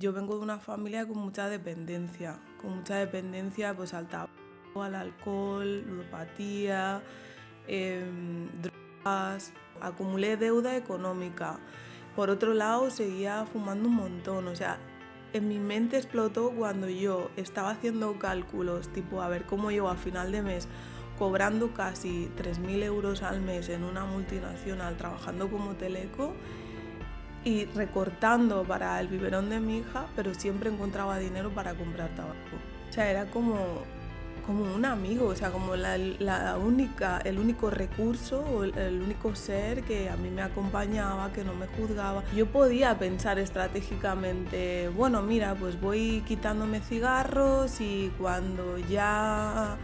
Yo vengo de una familia con mucha dependencia pues al tabaco, al alcohol, ludopatía, drogas. Acumulé deuda económica. Por otro lado, seguía fumando un montón. O sea, en mi mente explotó cuando yo estaba haciendo cálculos, tipo a ver cómo llego a final de mes cobrando casi 3.000 euros al mes en una multinacional trabajando como teleco y recortando para el biberón de mi hija, pero siempre encontraba dinero para comprar tabaco. O sea, era como un amigo, o sea, como el único recurso o el único ser que a mí me acompañaba, que no me juzgaba. Yo podía pensar estratégicamente, bueno, mira, pues voy quitándome cigarros y cuando ya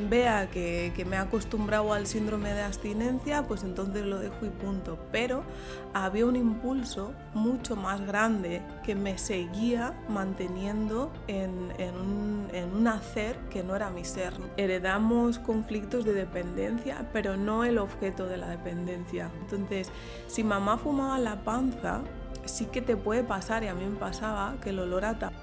vea que me he acostumbrado al síndrome de abstinencia, pues entonces lo dejo y punto. Pero había un impulso mucho más grande que me seguía manteniendo en un hacer que no era mi ser. Heredamos conflictos de dependencia, pero no el objeto de la dependencia. Entonces, si mamá fumaba en la panza, sí que te puede pasar, y a mí me pasaba, que el olor a tabaco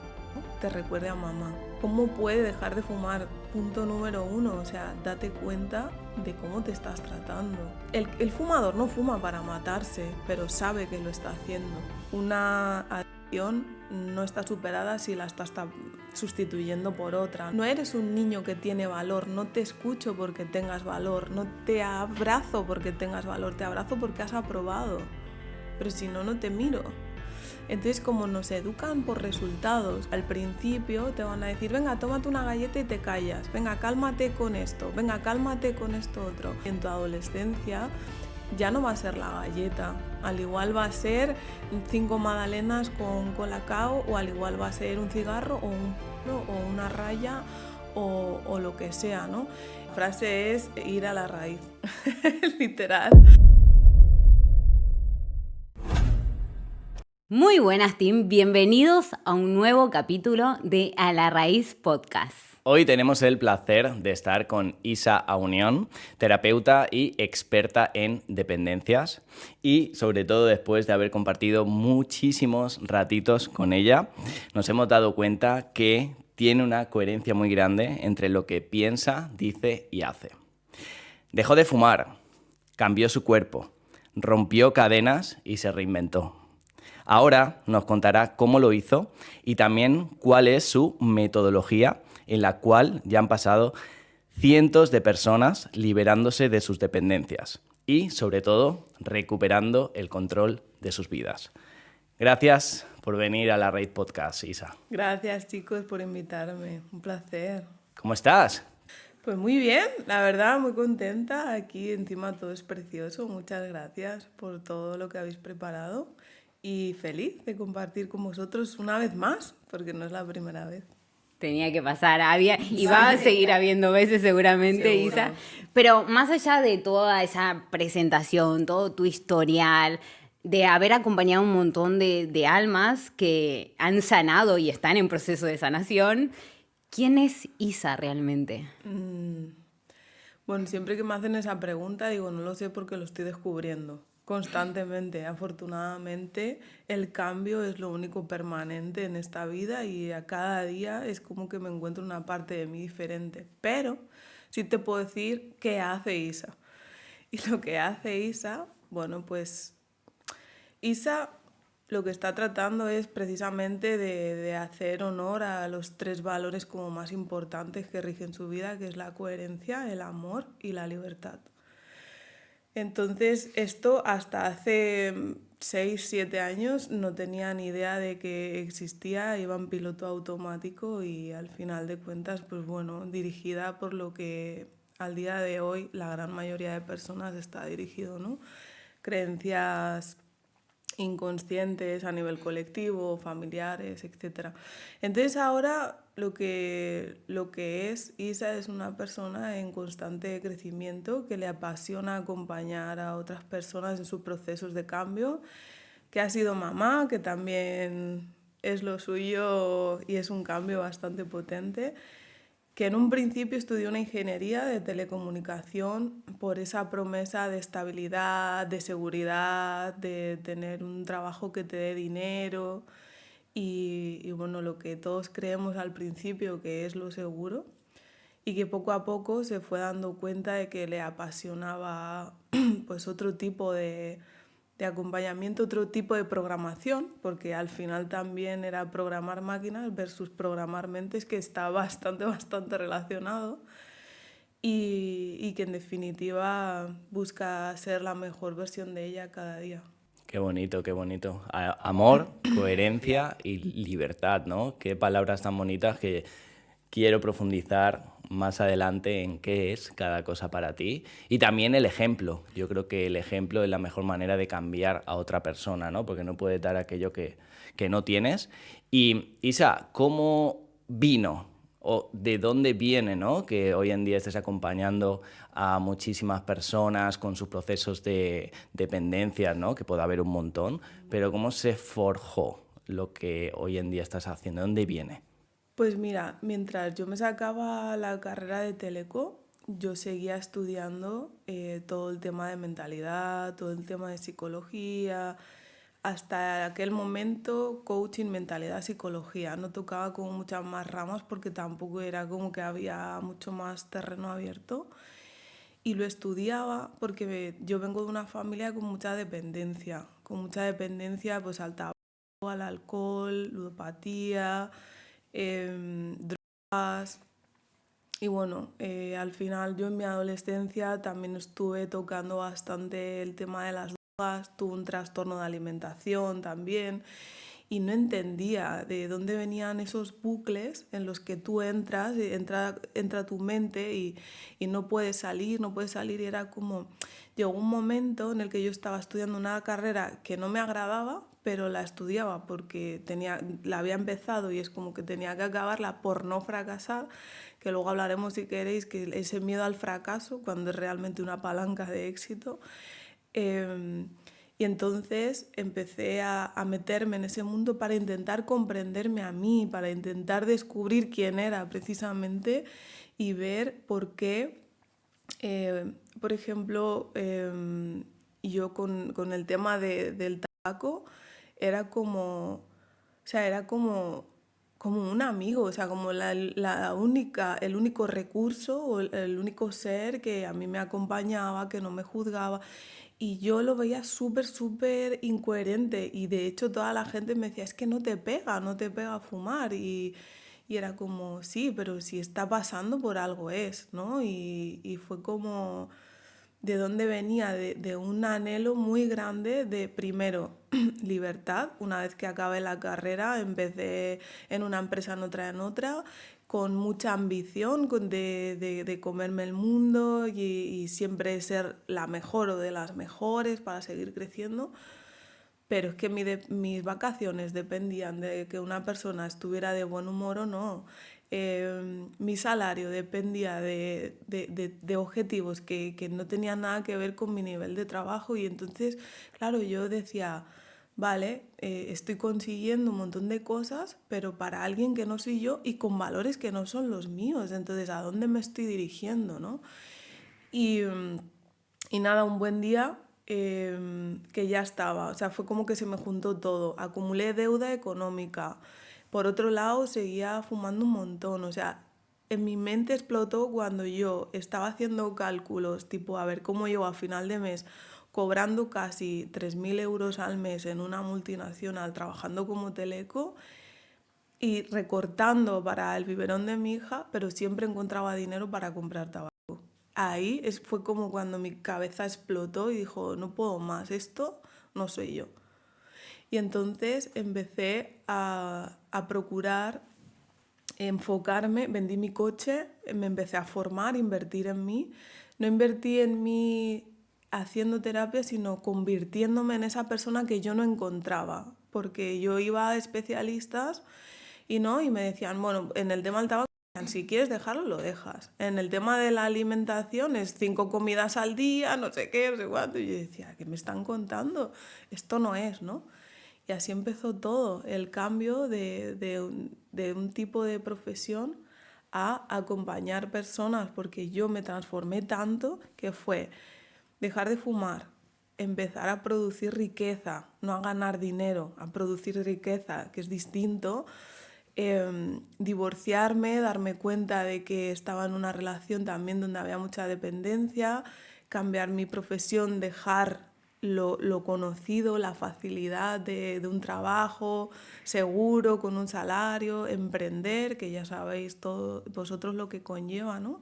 te recuerde a mamá. ¿Cómo puede dejar de fumar? Punto número 1, o sea, date cuenta de cómo te estás tratando. El fumador no fuma para matarse, pero sabe que lo está haciendo. Una adicción no está superada si la estás sustituyendo por otra. No eres un niño que tiene valor, no te escucho porque tengas valor, no te abrazo porque tengas valor, te abrazo porque has aprobado, pero si no, no te miro. Entonces, como nos educan por resultados, al principio te van a decir, venga, tómate una galleta y te callas, venga, cálmate con esto, venga, cálmate con esto otro. En tu adolescencia ya no va a ser la galleta, al igual va a ser 5 magdalenas con colacao, o al igual va a ser un cigarro o una raya o lo que sea, ¿no? La frase es ir a la raíz, literal. Muy buenas, team. Bienvenidos a un nuevo capítulo de A la Raíz Podcast. Hoy tenemos el placer de estar con Isa Aunión, terapeuta y experta en dependencias, y sobre todo después de haber compartido muchísimos ratitos con ella, nos hemos dado cuenta que tiene una coherencia muy grande entre lo que piensa, dice y hace. Dejó de fumar, cambió su cuerpo, rompió cadenas y se reinventó. Ahora nos contará cómo lo hizo y también cuál es su metodología en la cual ya han pasado cientos de personas liberándose de sus dependencias y, sobre todo, recuperando el control de sus vidas. Gracias por venir a La Raíz Podcast, Isa. Gracias, chicos, por invitarme. Un placer. ¿Cómo estás? Pues muy bien, la verdad, muy contenta. Aquí encima todo es precioso. Muchas gracias por todo lo que habéis preparado y feliz de compartir con vosotros una vez más, porque no es la primera vez. Tenía que pasar, y va a seguir habiendo veces seguramente, Seguro. Isa. Pero más allá de toda esa presentación, todo tu historial, de haber acompañado un montón de almas que han sanado y están en proceso de sanación, ¿quién es Isa realmente? Bueno, siempre que me hacen esa pregunta digo, no lo sé porque lo estoy descubriendo constantemente. Afortunadamente, el cambio es lo único permanente en esta vida y a cada día es como que me encuentro una parte de mí diferente. Pero sí te puedo decir qué hace Isa. Y lo que hace Isa, bueno, pues Isa lo que está tratando es precisamente de hacer honor a los 3 valores como más importantes que rigen su vida, que es la coherencia, el amor y la libertad. Entonces, esto hasta hace 6, 7 años no tenía ni idea de que existía, iba en piloto automático y al final de cuentas, pues bueno, dirigida por lo que al día de hoy la gran mayoría de personas está dirigido, ¿no? Creencias inconscientes a nivel colectivo, familiares, etc. Entonces ahora lo que es Isa es una persona en constante crecimiento que le apasiona acompañar a otras personas en sus procesos de cambio, que ha sido mamá, que también es lo suyo y es un cambio bastante potente, que en un principio estudió una ingeniería de telecomunicación por esa promesa de estabilidad, de seguridad, de tener un trabajo que te dé dinero, y bueno, lo que todos creemos al principio que es lo seguro y que poco a poco se fue dando cuenta de que le apasionaba pues otro tipo de acompañamiento, otro tipo de programación, porque al final también era programar máquinas versus programar mentes, que está bastante relacionado y que en definitiva busca ser la mejor versión de ella cada día. Qué bonito, qué bonito. Amor, coherencia y libertad, ¿no? Qué palabras tan bonitas que quiero profundizar más adelante en qué es cada cosa para ti. Y también el ejemplo. Yo creo que el ejemplo es la mejor manera de cambiar a otra persona, ¿no? Porque no puedes dar aquello que no tienes. Y Isa, ¿cómo vino o de dónde viene, ¿no? Que hoy en día estés acompañando a muchísimas personas con sus procesos de dependencias, ¿no? Que puede haber un montón, pero ¿cómo se forjó lo que hoy en día estás haciendo? ¿De dónde viene? Pues mira, mientras yo me sacaba la carrera de Teleco, yo seguía estudiando todo el tema de mentalidad, todo el tema de psicología, hasta aquel momento coaching, mentalidad, psicología. No tocaba como muchas más ramas porque tampoco era como que había mucho más terreno abierto. Y lo estudiaba porque yo vengo de una familia con mucha dependencia pues al tabaco, al alcohol, ludopatía, drogas. Y bueno, al final yo en mi adolescencia también estuve tocando bastante el tema de las drogas, tuve un trastorno de alimentación también y no entendía de dónde venían esos bucles en los que tú entras, entra tu mente y no puedes salir, no puedes salir y era como, llegó un momento en el que yo estaba estudiando una carrera que no me agradaba, pero la estudiaba porque la había empezado y es como que tenía que acabarla por no fracasar, que luego hablaremos si queréis, que ese miedo al fracaso, cuando es realmente una palanca de éxito. Y entonces empecé a meterme en ese mundo para intentar comprenderme a mí, para intentar descubrir quién era precisamente y ver por qué, por ejemplo, yo con el tema del tabaco era como, o sea, era como un amigo, o sea, como el único recurso o el único ser que a mí me acompañaba, que no me juzgaba. Y yo lo veía súper incoherente. Y de hecho toda la gente me decía, es que no te pega fumar. Y era como, sí, pero si está pasando por algo es, ¿no? Y fue como de dónde venía, de un anhelo muy grande de, primero, libertad. Una vez que acabé la carrera, empecé en una empresa, en otra, con mucha ambición de comerme el mundo y siempre ser la mejor o de las mejores para seguir creciendo. Pero es que mis vacaciones dependían de que una persona estuviera de buen humor o no. Mi salario dependía de objetivos que no tenían nada que ver con mi nivel de trabajo y entonces, claro, yo decía, vale, estoy consiguiendo un montón de cosas, pero para alguien que no soy yo y con valores que no son los míos. Entonces, ¿a dónde me estoy dirigiendo, no? Y, y nada, un buen día que ya estaba, o sea, fue como que se me juntó todo. Acumulé deuda económica. Por otro lado, seguía fumando un montón, o sea, en mi mente explotó cuando yo estaba haciendo cálculos, tipo, a ver cómo llego a final de mes cobrando casi 3.000 euros al mes en una multinacional, trabajando como teleco y recortando para el biberón de mi hija, pero siempre encontraba dinero para comprar tabaco. Ahí fue como cuando mi cabeza explotó y dijo, no puedo más, esto no soy yo. Y entonces empecé a procurar enfocarme, vendí mi coche, me empecé a formar, invertir en mí. No invertí en mí haciendo terapia, sino convirtiéndome en esa persona que yo no encontraba. Porque yo iba a especialistas y me decían, bueno, en el tema del tabaco, si quieres dejarlo, lo dejas. En el tema de la alimentación es 5 comidas al día, no sé qué, no sé cuánto. Y yo decía, ¿qué me están contando? Esto no es, ¿no? Y así empezó todo, el cambio de un tipo de profesión a acompañar personas, porque yo me transformé tanto que fue dejar de fumar, empezar a producir riqueza, no a ganar dinero, a producir riqueza, que es distinto. Divorciarme, darme cuenta de que estaba en una relación también donde había mucha dependencia, cambiar mi profesión, dejar lo conocido, la facilidad de un trabajo seguro, con un salario, emprender, que ya sabéis todo, vosotros lo que conlleva, ¿no?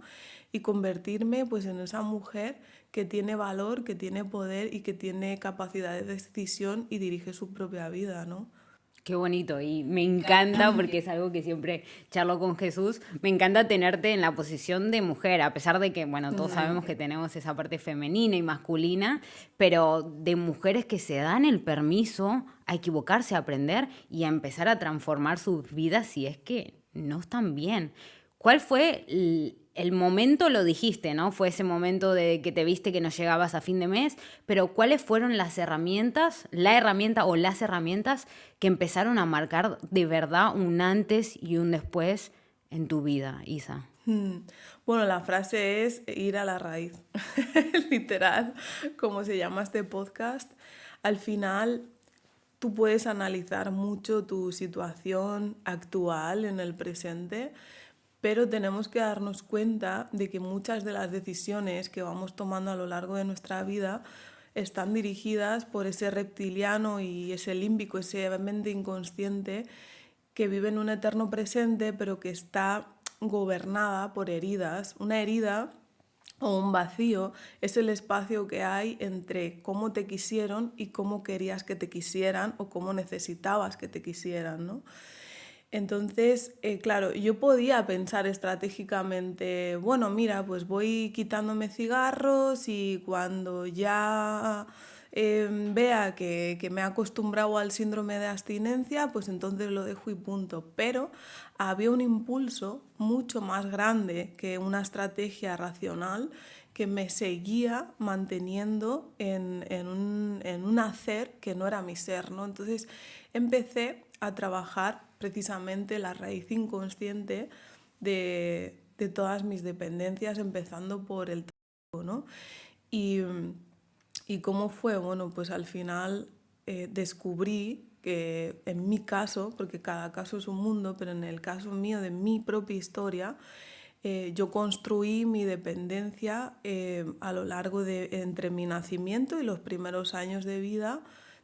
Y convertirme pues en esa mujer que tiene valor, que tiene poder y que tiene capacidad de decisión y dirige su propia vida, ¿no? Qué bonito, y me encanta porque es algo que siempre charlo con Jesús. Me encanta tenerte en la posición de mujer, a pesar de que, bueno, todos sabemos que tenemos esa parte femenina y masculina, pero de mujeres que se dan el permiso a equivocarse, a aprender y a empezar a transformar sus vidas si es que no están bien. ¿Cuál fue el momento? Lo dijiste, ¿no? Fue ese momento de que te viste que no llegabas a fin de mes, pero ¿cuáles fueron las herramientas, la herramienta o las herramientas que empezaron a marcar de verdad un antes y un después en tu vida, Isa? Bueno, la frase es ir a la raíz, literal, como se llama este podcast. Al final, tú puedes analizar mucho tu situación actual en el presente, pero tenemos que darnos cuenta de que muchas de las decisiones que vamos tomando a lo largo de nuestra vida están dirigidas por ese reptiliano y ese límbico, ese mente inconsciente que vive en un eterno presente, pero que está gobernada por heridas. Una herida o un vacío es el espacio que hay entre cómo te quisieron y cómo querías que te quisieran o cómo necesitabas que te quisieran, ¿no? Entonces, claro, yo podía pensar estratégicamente, bueno, mira, pues voy quitándome cigarros y cuando ya vea que me he acostumbrado al síndrome de abstinencia, pues entonces lo dejo y punto. Pero había un impulso mucho más grande que una estrategia racional que me seguía manteniendo en un hacer que no era mi ser, ¿no? Entonces empecé a trabajar precisamente la raíz inconsciente de todas mis dependencias, empezando por el trabajo, ¿no? Y, ¿Y cómo fue? Bueno, pues al final descubrí que en mi caso, porque cada caso es un mundo, pero en el caso mío de mi propia historia, yo construí mi dependencia a lo largo de entre mi nacimiento y los primeros años de vida,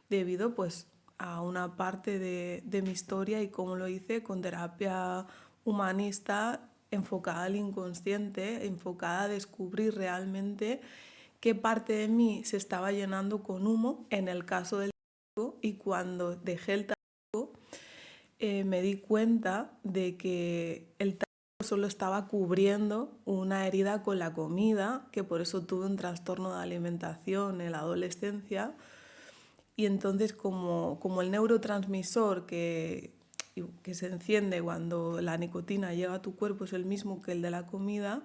debido pues a una parte de mi historia y cómo lo hice con terapia humanista enfocada al inconsciente, enfocada a descubrir realmente qué parte de mí se estaba llenando con humo en el caso del tabaco, y cuando dejé el tabaco me di cuenta de que el tabaco solo estaba cubriendo una herida con la comida, que por eso tuve un trastorno de alimentación en la adolescencia. Y entonces como el neurotransmisor que se enciende cuando la nicotina llega a tu cuerpo es el mismo que el de la comida,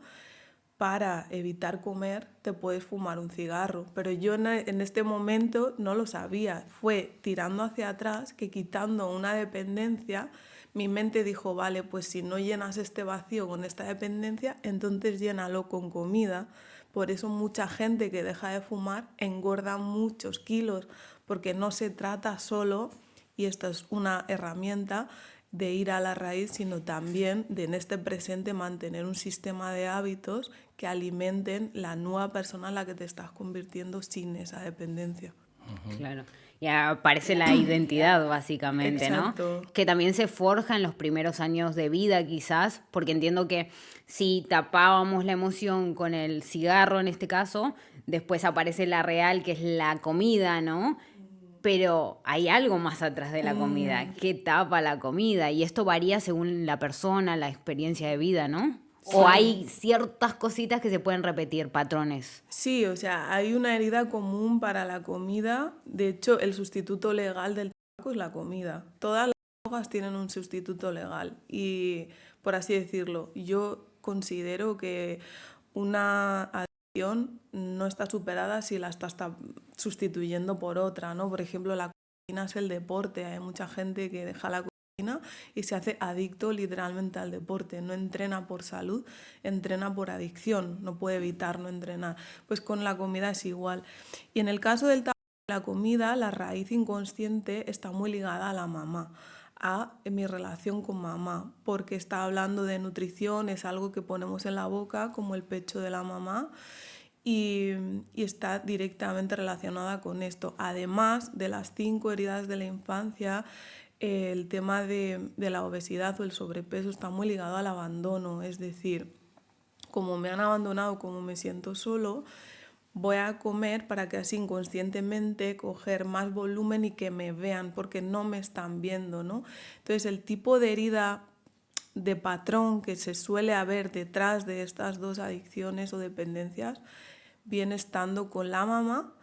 para evitar comer te puedes fumar un cigarro. Pero yo en este momento no lo sabía. Fue tirando hacia atrás que, quitando una dependencia, mi mente dijo, vale, pues si no llenas este vacío con esta dependencia, entonces llénalo con comida. Por eso mucha gente que deja de fumar engorda muchos kilos, porque no se trata solo, y esta es una herramienta, de ir a la raíz, sino también de en este presente mantener un sistema de hábitos que alimenten la nueva persona en la que te estás convirtiendo sin esa dependencia. Claro. Y aparece la identidad, básicamente, Exacto. ¿no? Que también se forja en los primeros años de vida, quizás, porque entiendo que si tapábamos la emoción con el cigarro, en este caso, después aparece la real, que es la comida, ¿no? Pero hay algo más atrás de la comida, que tapa la comida, y esto varía según la persona, la experiencia de vida, ¿no? O hay ciertas cositas que se pueden repetir, patrones. Sí, o sea, hay una herida común para la comida. De hecho, el sustituto legal del tabaco es la comida. Todas las drogas tienen un sustituto legal y, por así decirlo, yo considero que una adicción no está superada si la estás sustituyendo por otra, ¿no? Por ejemplo, la cocaína es el deporte. Hay mucha gente que deja la cocaína y se hace adicto literalmente al deporte. No entrena por salud, entrena por adicción. No puede evitar no entrenar. Pues con la comida es igual. Y en el caso del tabaco, La comida, la raíz inconsciente, está muy ligada a la mamá, a mi relación con mamá, porque está hablando de nutrición, es algo que ponemos en la boca, como el pecho de la mamá, y está directamente relacionada con esto. Además de las 5 heridas de la infancia, el tema de la obesidad o el sobrepeso está muy ligado al abandono, es decir, como me han abandonado, como me siento solo, voy a comer para que así inconscientemente coger más volumen y que me vean, porque no me están viendo, ¿no? Entonces, el tipo de herida de patrón que se suele haber detrás de estas dos adicciones o dependencias viene estando con la mamá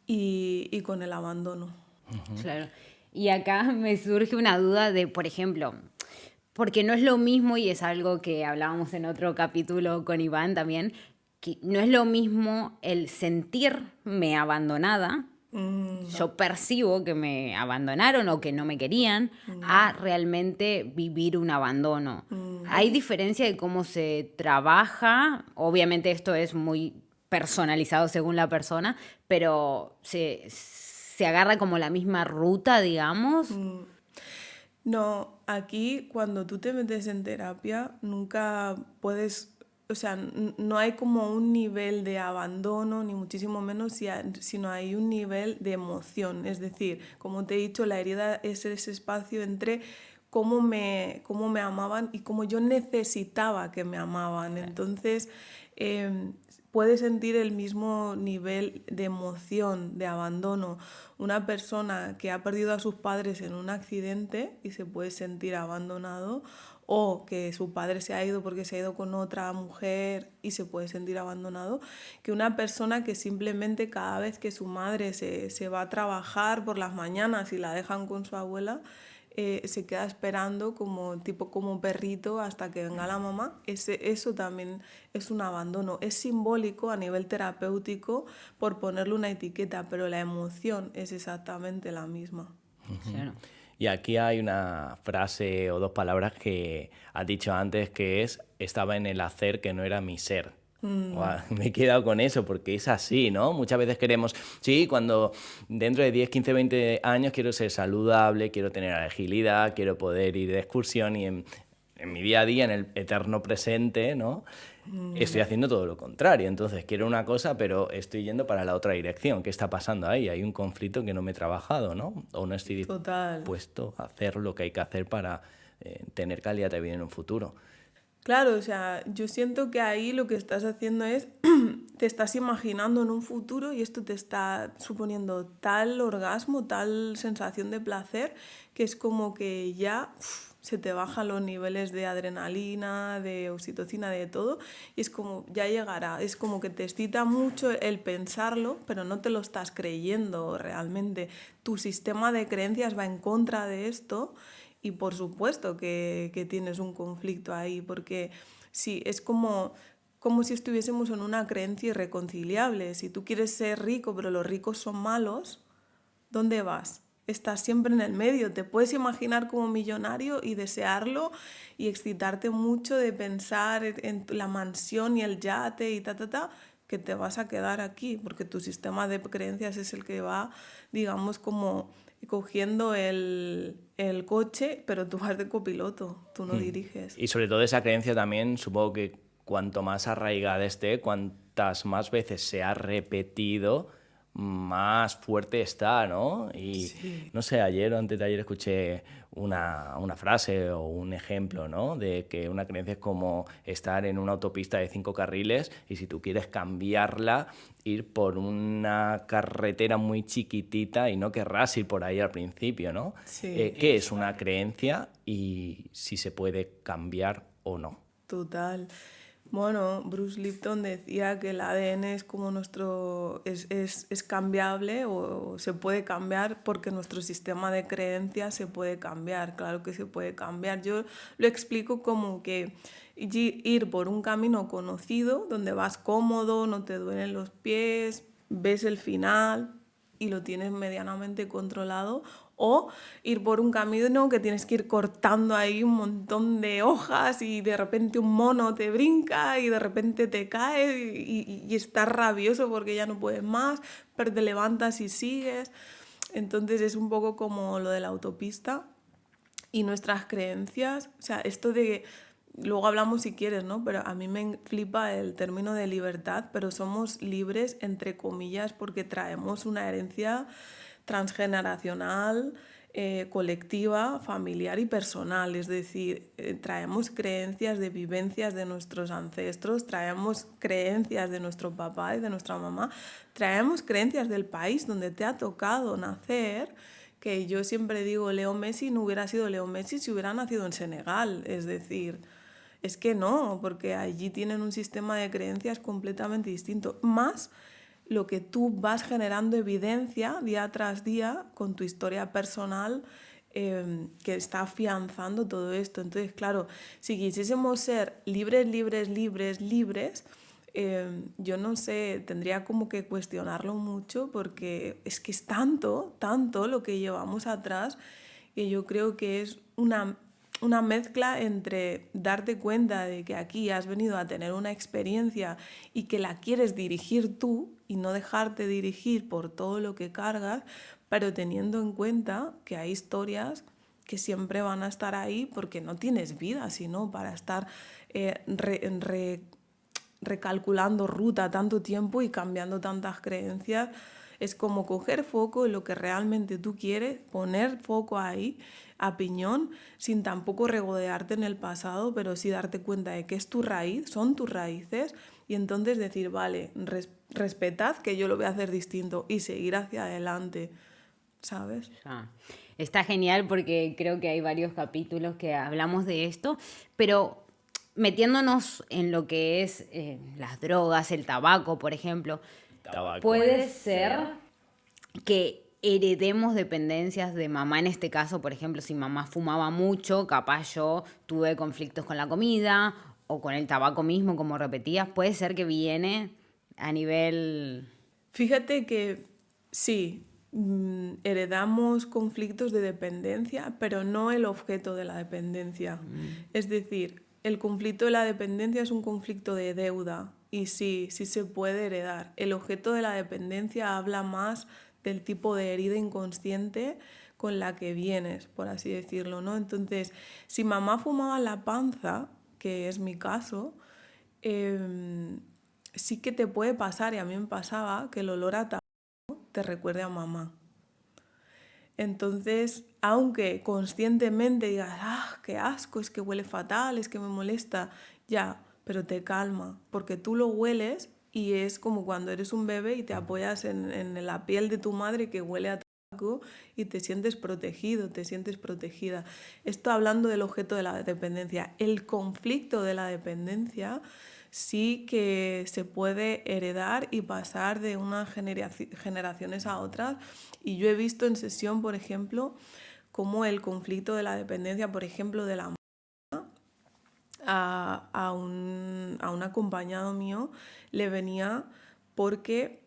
y con el abandono. Claro. Y acá me surge una duda de, por ejemplo, porque no es lo mismo, y es algo que hablábamos en otro capítulo con Iván también, que no es lo mismo el sentirme abandonada, yo percibo que me abandonaron o que no me querían, a realmente vivir un abandono. Hay diferencia de cómo se trabaja, obviamente esto es muy personalizado según la persona, pero se agarra como la misma ruta, digamos. No, aquí cuando tú te metes en terapia nunca puedes, o sea, no hay como un nivel de abandono, ni muchísimo menos, sino hay un nivel de emoción. Es decir, como te he dicho, la herida es ese espacio entre cómo me amaban y cómo yo necesitaba que me amaban. Entonces, puede sentir el mismo nivel de emoción, de abandono, una persona que ha perdido a sus padres en un accidente y se puede sentir abandonado, o que su padre se ha ido porque se ha ido con otra mujer y se puede sentir abandonado, que una persona que simplemente cada vez que su madre se va a trabajar por las mañanas y la dejan con su abuela, se queda esperando como perrito hasta que venga la mamá. Eso también es un abandono. Es simbólico a nivel terapéutico por ponerle una etiqueta, pero la emoción es exactamente la misma. Claro. Y aquí hay una frase o dos palabras que has dicho antes, que es: estaba en el hacer que no era mi ser. Guau, me he quedado con eso porque es así, ¿no? Muchas veces queremos, sí, cuando dentro de 10, 15, 20 años quiero ser saludable, quiero tener agilidad, quiero poder ir de excursión, y en mi día a día, en el eterno presente, ¿no? Estoy haciendo todo lo contrario. Entonces quiero una cosa, pero estoy yendo para la otra dirección. ¿Qué está pasando ahí? Hay un conflicto que no me he trabajado, ¿no? O no estoy Total. dispuesto a hacer lo que hay que hacer para tener calidad de vida en un futuro. Claro, o sea, yo siento que ahí lo que estás haciendo es, te estás imaginando en un futuro y esto te está suponiendo tal orgasmo, tal sensación de placer, que es como que ya se te bajan los niveles de adrenalina, de oxitocina, de todo, y es como, ya llegará, es como que te excita mucho el pensarlo, pero no te lo estás creyendo realmente. Tu sistema de creencias va en contra de esto. Y por supuesto que tienes un conflicto ahí, porque sí, es como si estuviésemos en una creencia irreconciliable. Si tú quieres ser rico, pero los ricos son malos, ¿dónde vas? Estás siempre en el medio. Te puedes imaginar como millonario y desearlo y excitarte mucho de pensar en la mansión y el yate y que te vas a quedar aquí, porque tu sistema de creencias es el que va, digamos, como cogiendo el coche, pero tú vas de copiloto, tú no diriges. Y sobre todo esa creencia también, supongo que cuanto más arraigada esté, cuantas más veces se ha repetido, más fuerte está, ¿no? Y Sí. no sé, ayer o antes de ayer escuché una frase o un ejemplo, ¿no? De que una creencia es como estar en una autopista de 5 carriles y si tú quieres cambiarla, ir por una carretera muy chiquitita y no querrás ir por ahí al principio, ¿no? Sí. ¿Qué es una creencia y si se puede cambiar o no? Total. Bueno, Bruce Lipton decía que el ADN es como es cambiable o se puede cambiar porque nuestro sistema de creencias se puede cambiar, claro que se puede cambiar. Yo lo explico como que ir por un camino conocido donde vas cómodo, no te duelen los pies, ves el final y lo tienes medianamente controlado, O ir por un camino que tienes que ir cortando ahí un montón de hojas y de repente un mono te brinca y de repente te caes y estás rabioso porque ya no puedes más, pero te levantas y sigues. Entonces es un poco como lo de la autopista y nuestras creencias. O sea, esto de... Luego hablamos si quieres, ¿no? Pero a mí me flipa el término de libertad, pero somos libres entre comillas porque traemos una herencia transgeneracional, colectiva, familiar y personal. Es decir, traemos creencias de vivencias de nuestros ancestros, traemos creencias de nuestro papá y de nuestra mamá, traemos creencias del país donde te ha tocado nacer, que yo siempre digo, Leo Messi no hubiera sido Leo Messi si hubiera nacido en Senegal. Es decir, es que no, porque allí tienen un sistema de creencias completamente distinto. Más lo que tú vas generando evidencia día tras día con tu historia personal que está afianzando todo esto. Entonces, claro, si quisiésemos ser libres, libres, libres, libres, yo no sé, tendría como que cuestionarlo mucho porque es que es tanto, tanto lo que llevamos atrás que yo creo que es una mezcla entre darte cuenta de que aquí has venido a tener una experiencia y que la quieres dirigir tú y no dejarte dirigir por todo lo que cargas, pero teniendo en cuenta que hay historias que siempre van a estar ahí porque no tienes vida, sino para estar recalculando ruta tanto tiempo y cambiando tantas creencias. Es como coger foco en lo que realmente tú quieres, poner foco ahí a piñón, sin tampoco regodearte en el pasado, pero sí darte cuenta de que es tu raíz, son tus raíces, y entonces decir, vale, respetad que yo lo voy a hacer distinto y seguir hacia adelante, ¿sabes? Ah, está genial porque creo que hay varios capítulos que hablamos de esto, pero metiéndonos en lo que es las drogas, el tabaco, por ejemplo, Tabaco. puede ser que heredemos dependencias de mamá en este caso, por ejemplo, si mamá fumaba mucho, capaz yo tuve conflictos con la comida o con el tabaco mismo, como repetías, puede ser que viene a nivel... Fíjate que sí, heredamos conflictos de dependencia, pero no el objeto de la dependencia. Es decir, el conflicto de la dependencia es un conflicto de deuda y sí, sí se puede heredar. El objeto de la dependencia habla más del tipo de herida inconsciente con la que vienes, por así decirlo, ¿no? Entonces, si mamá fumaba en la panza, que es mi caso, sí que te puede pasar, y a mí me pasaba, que el olor a tabaco te recuerde a mamá. Entonces, aunque conscientemente digas, ah, qué asco, es que huele fatal, es que me molesta, ya, pero te calma, porque tú lo hueles y es como cuando eres un bebé y te apoyas en la piel de tu madre que huele a tabaco y te sientes protegido, te sientes protegida. Esto hablando del objeto de la dependencia. El conflicto de la dependencia sí que se puede heredar y pasar de unas generaciones a otras. Y yo he visto en sesión, por ejemplo, cómo el conflicto de la dependencia, por ejemplo, de la a un acompañado mío le venía porque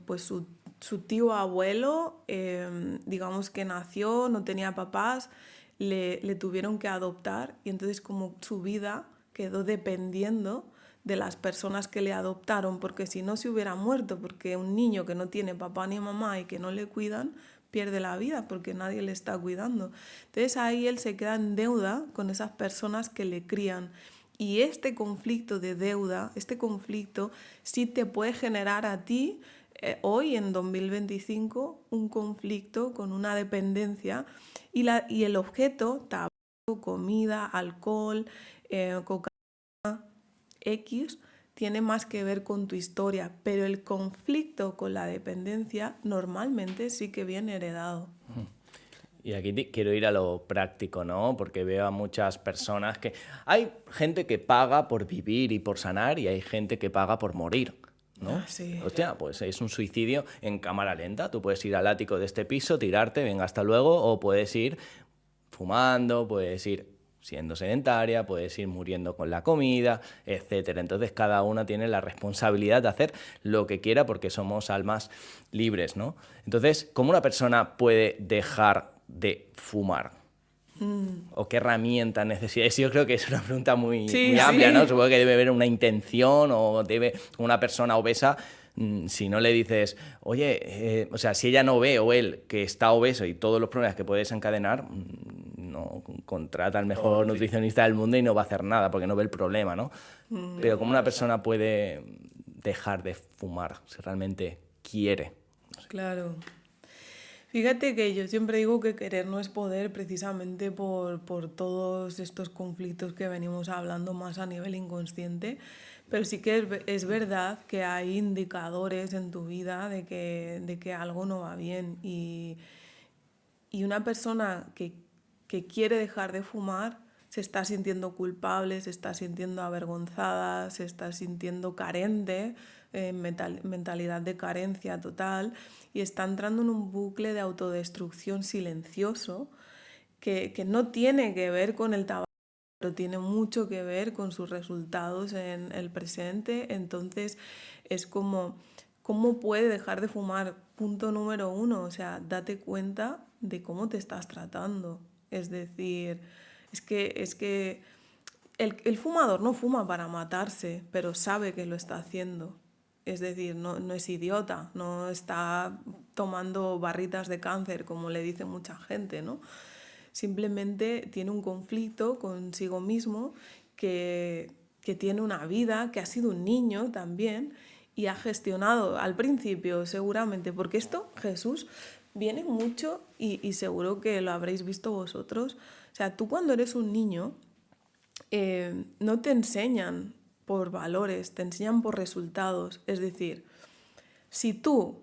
pues su tío abuelo, digamos que nació, no tenía papás, le tuvieron que adoptar y entonces como su vida quedó dependiendo de las personas que le adoptaron, porque si no se hubiera muerto, porque un niño que no tiene papá ni mamá y que no le cuidan, pierde la vida porque nadie le está cuidando. Entonces ahí él se queda en deuda con esas personas que le crían. Y este conflicto de deuda, este conflicto sí te puede generar a ti, hoy en 2025, un conflicto con una dependencia y el objeto, tabaco, comida, alcohol, cocaína, X, tiene más que ver con tu historia, pero el conflicto con la dependencia normalmente sí que viene heredado. Y aquí quiero ir a lo práctico, ¿no? Porque veo a muchas personas que... Hay gente que paga por vivir y por sanar y hay gente que paga por morir, ¿no? Sí. Hostia, pues es un suicidio en cámara lenta. Tú puedes ir al ático de este piso, tirarte, venga, hasta luego, o puedes ir fumando, puedes ir siendo sedentaria, puedes ir muriendo con la comida, etcétera. Entonces cada una tiene la responsabilidad de hacer lo que quiera porque somos almas libres, ¿no? Entonces, ¿cómo una persona puede dejar de fumar? ¿O qué herramientas necesitas? Yo creo que es una pregunta muy amplia, sí. ¿no? Supongo que debe haber una intención o debe una persona obesa, si no le dices, oye, o sea, si ella no ve o él que está obeso y todos los problemas que puede desencadenar, no contrata al mejor nutricionista del mundo y no va a hacer nada porque no ve el problema, ¿no? Pero ¿cómo una persona puede dejar de fumar si realmente quiere? Claro. Fíjate que yo siempre digo que querer no es poder precisamente por todos estos conflictos que venimos hablando más a nivel inconsciente, pero sí que es verdad que hay indicadores en tu vida de que algo no va bien y una persona que quiere dejar de fumar se está sintiendo culpable, se está sintiendo avergonzada, se está sintiendo carente, mentalidad de carencia total, y está entrando en un bucle de autodestrucción silencioso que no tiene que ver con el tabaco, pero tiene mucho que ver con sus resultados en el presente. Entonces es como, ¿cómo puede dejar de fumar? Punto número uno, o sea, date cuenta de cómo te estás tratando. Es decir, es que el fumador no fuma para matarse, pero sabe que lo está haciendo. Es decir, no es idiota, no está tomando barritas de cáncer, como le dice mucha gente, ¿no? Simplemente tiene un conflicto consigo mismo que tiene una vida, que ha sido un niño también y ha gestionado al principio seguramente, porque esto Jesús viene mucho y seguro que lo habréis visto vosotros. O sea, tú cuando eres un niño no te enseñan por valores, te enseñan por resultados. Es decir, si tú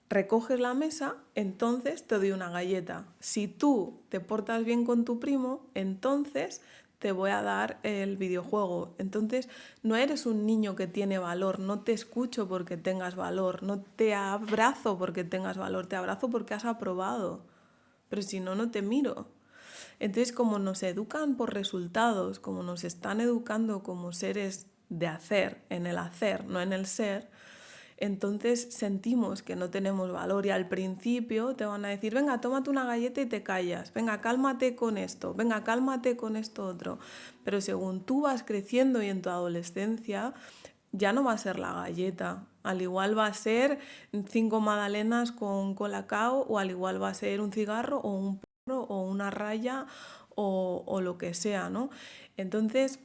recoges la mesa, entonces te doy una galleta. Si tú te portas bien con tu primo, entonces te voy a dar el videojuego. Entonces no eres un niño que tiene valor, no te escucho porque tengas valor, no te abrazo porque tengas valor, te abrazo porque has aprobado. Pero si no, no te miro. Entonces, como nos educan por resultados, como nos están educando como seres de hacer, en el hacer, no en el ser, entonces sentimos que no tenemos valor y al principio te van a decir, venga, tómate una galleta y te callas, venga, cálmate con esto, venga, cálmate con esto otro. Pero según tú vas creciendo y en tu adolescencia, ya no va a ser la galleta, al igual va a ser 5 magdalenas con colacao o al igual va a ser un cigarro o un porro o una raya o lo que sea, ¿no? Entonces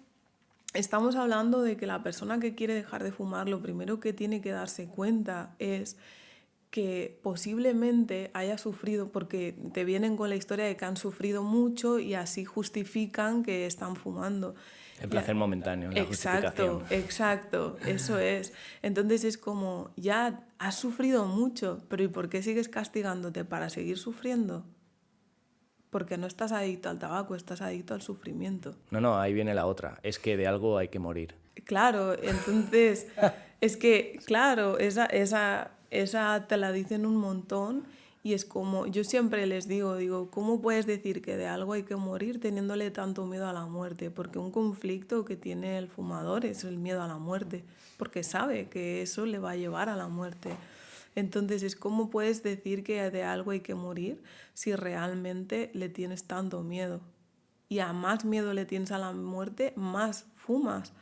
estamos hablando de que la persona que quiere dejar de fumar, lo primero que tiene que darse cuenta es que posiblemente haya sufrido, porque te vienen con la historia de que han sufrido mucho y así justifican que están fumando. El placer momentáneo, la justificación. Exacto, eso es. Entonces es como, ya has sufrido mucho, pero ¿y por qué sigues castigándote para seguir sufriendo? Porque no estás adicto al tabaco, estás adicto al sufrimiento. No, ahí viene la otra. Es que de algo hay que morir. Claro, entonces, es que, claro, esa te la dicen un montón y es como, yo siempre les digo, ¿cómo puedes decir que de algo hay que morir teniéndole tanto miedo a la muerte? Porque un conflicto que tiene el fumador es el miedo a la muerte, porque sabe que eso le va a llevar a la muerte. Entonces, es cómo puedes decir que de algo hay que morir si realmente le tienes tanto miedo. Y a más miedo le tienes a la muerte, más fumas.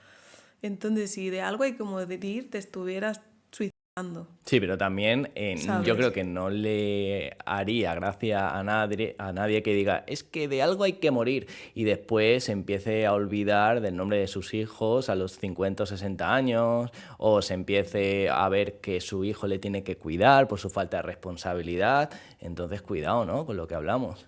Entonces, si de algo hay que morir, te estuvieras suicidando. Sí, pero también ¿Sabes? yo creo que no le haría gracia a nadie que diga, es que de algo hay que morir, y después se empiece a olvidar del nombre de sus hijos a los 50 o 60 años, o se empiece a ver que su hijo le tiene que cuidar por su falta de responsabilidad. Entonces, cuidado, ¿no?, con lo que hablamos.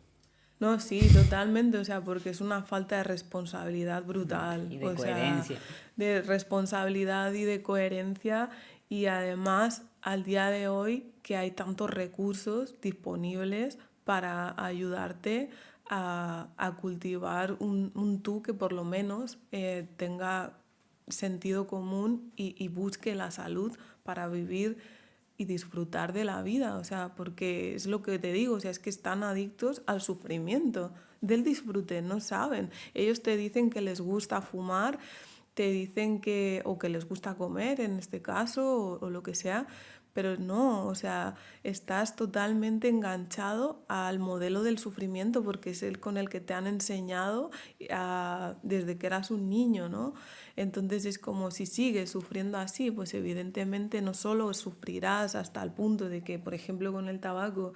No, sí, totalmente, o sea, porque es una falta de responsabilidad brutal. Y de O coherencia. sea, de responsabilidad y de coherencia. Y además, al día de hoy, que hay tantos recursos disponibles para ayudarte a cultivar un tú que por lo menos tenga sentido común y busque la salud para vivir y disfrutar de la vida, o sea, porque es lo que te digo, o sea, es que están adictos al sufrimiento, del disfrute, no saben. Ellos te dicen que les gusta fumar, te dicen que, o que les gusta comer en este caso, o lo que sea, pero no, o sea, estás totalmente enganchado al modelo del sufrimiento porque es el con el que te han enseñado desde que eras un niño, ¿no? Entonces es como si sigues sufriendo así, pues evidentemente no solo sufrirás hasta el punto de que, por ejemplo, con el tabaco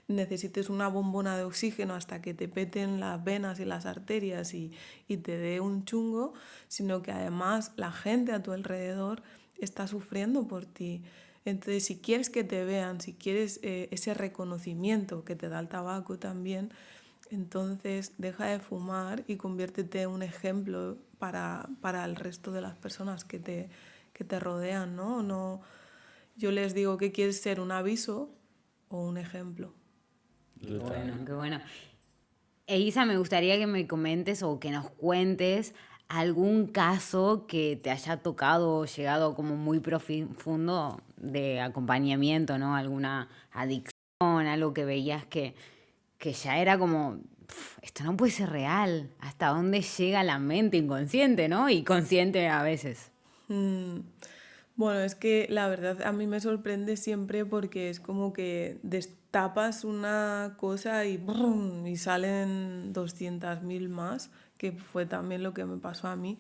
necesites una bombona de oxígeno hasta que te peten las venas y las arterias y te dé un chungo, sino que además la gente a tu alrededor está sufriendo por ti. Entonces, si quieres que te vean, si quieres ese reconocimiento que te da el tabaco también, entonces deja de fumar y conviértete en un ejemplo para el resto de las personas que te rodean, ¿no? No, yo les digo que quieres ser un aviso o un ejemplo. Qué bueno, qué bueno. Isa, me gustaría que me comentes o que nos cuentes algún caso que te haya tocado o llegado como muy profundo de acompañamiento, ¿no? Alguna adicción, algo que veías que ya era como, esto no puede ser real. ¿Hasta dónde llega la mente inconsciente, ¿no? Y consciente a veces. Mm, Bueno, es que la verdad a mí me sorprende siempre porque es como que destapas una cosa y, ¡brum! Y salen 200.000 más, que fue también lo que me pasó a mí.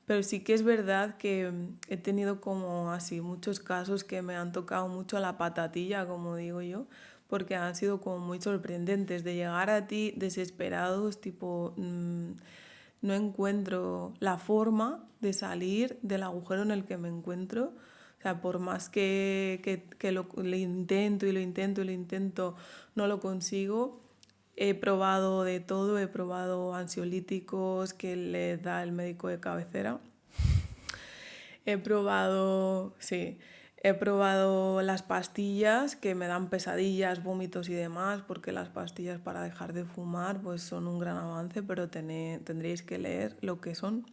Pero sí que es verdad que he tenido como así muchos casos que me han tocado mucho la patatilla, como digo yo, porque han sido como muy sorprendentes de llegar a ti desesperados, tipo, no encuentro la forma de salir del agujero en el que me encuentro. O sea, por más que lo intento y lo intento y lo intento, no lo consigo. He probado de todo, he probado ansiolíticos que le da el médico de cabecera. He probado, sí, he probado las pastillas que me dan pesadillas, vómitos y demás, porque las pastillas para dejar de fumar pues son un gran avance, pero tendréis que leer lo que son.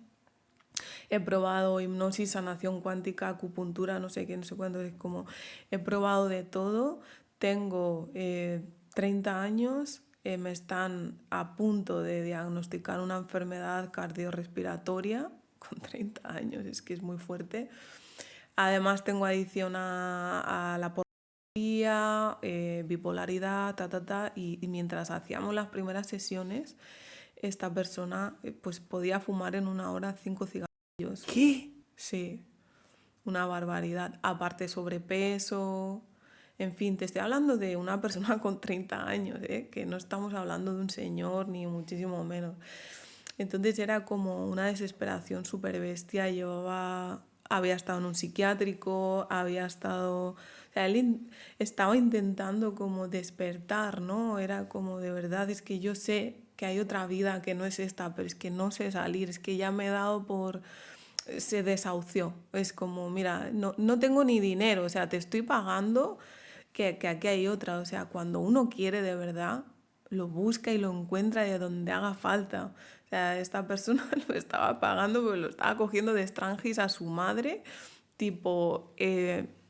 He probado hipnosis, sanación cuántica, acupuntura, no sé qué, no sé cuánto, es como he probado de todo. Tengo 30 años, me están a punto de diagnosticar una enfermedad cardiorrespiratoria con 30 años, es que es muy fuerte. Además tengo adicción a la pornografía, bipolaridad, y mientras hacíamos las primeras sesiones, esta persona pues podía fumar en una hora 5 cigarrillos. ¿Qué? Sí, una barbaridad. Aparte sobrepeso, en fin, te estoy hablando de una persona con 30 años, ¿eh? Que no estamos hablando de un señor ni muchísimo menos. Entonces era como una desesperación súper bestia. Había estado en un psiquiátrico, había estado... O sea, él estaba intentando como despertar, ¿no? Era como de verdad, es que yo sé que hay otra vida que no es esta, pero es que no sé salir, es que ya me he dado por... Se desahució. Es como, mira, no tengo ni dinero, o sea, te estoy pagando que aquí hay otra. O sea, cuando uno quiere de verdad, lo busca y lo encuentra de donde haga falta. O sea, esta persona lo estaba pagando porque lo estaba cogiendo de estrangis a su madre. Tipo,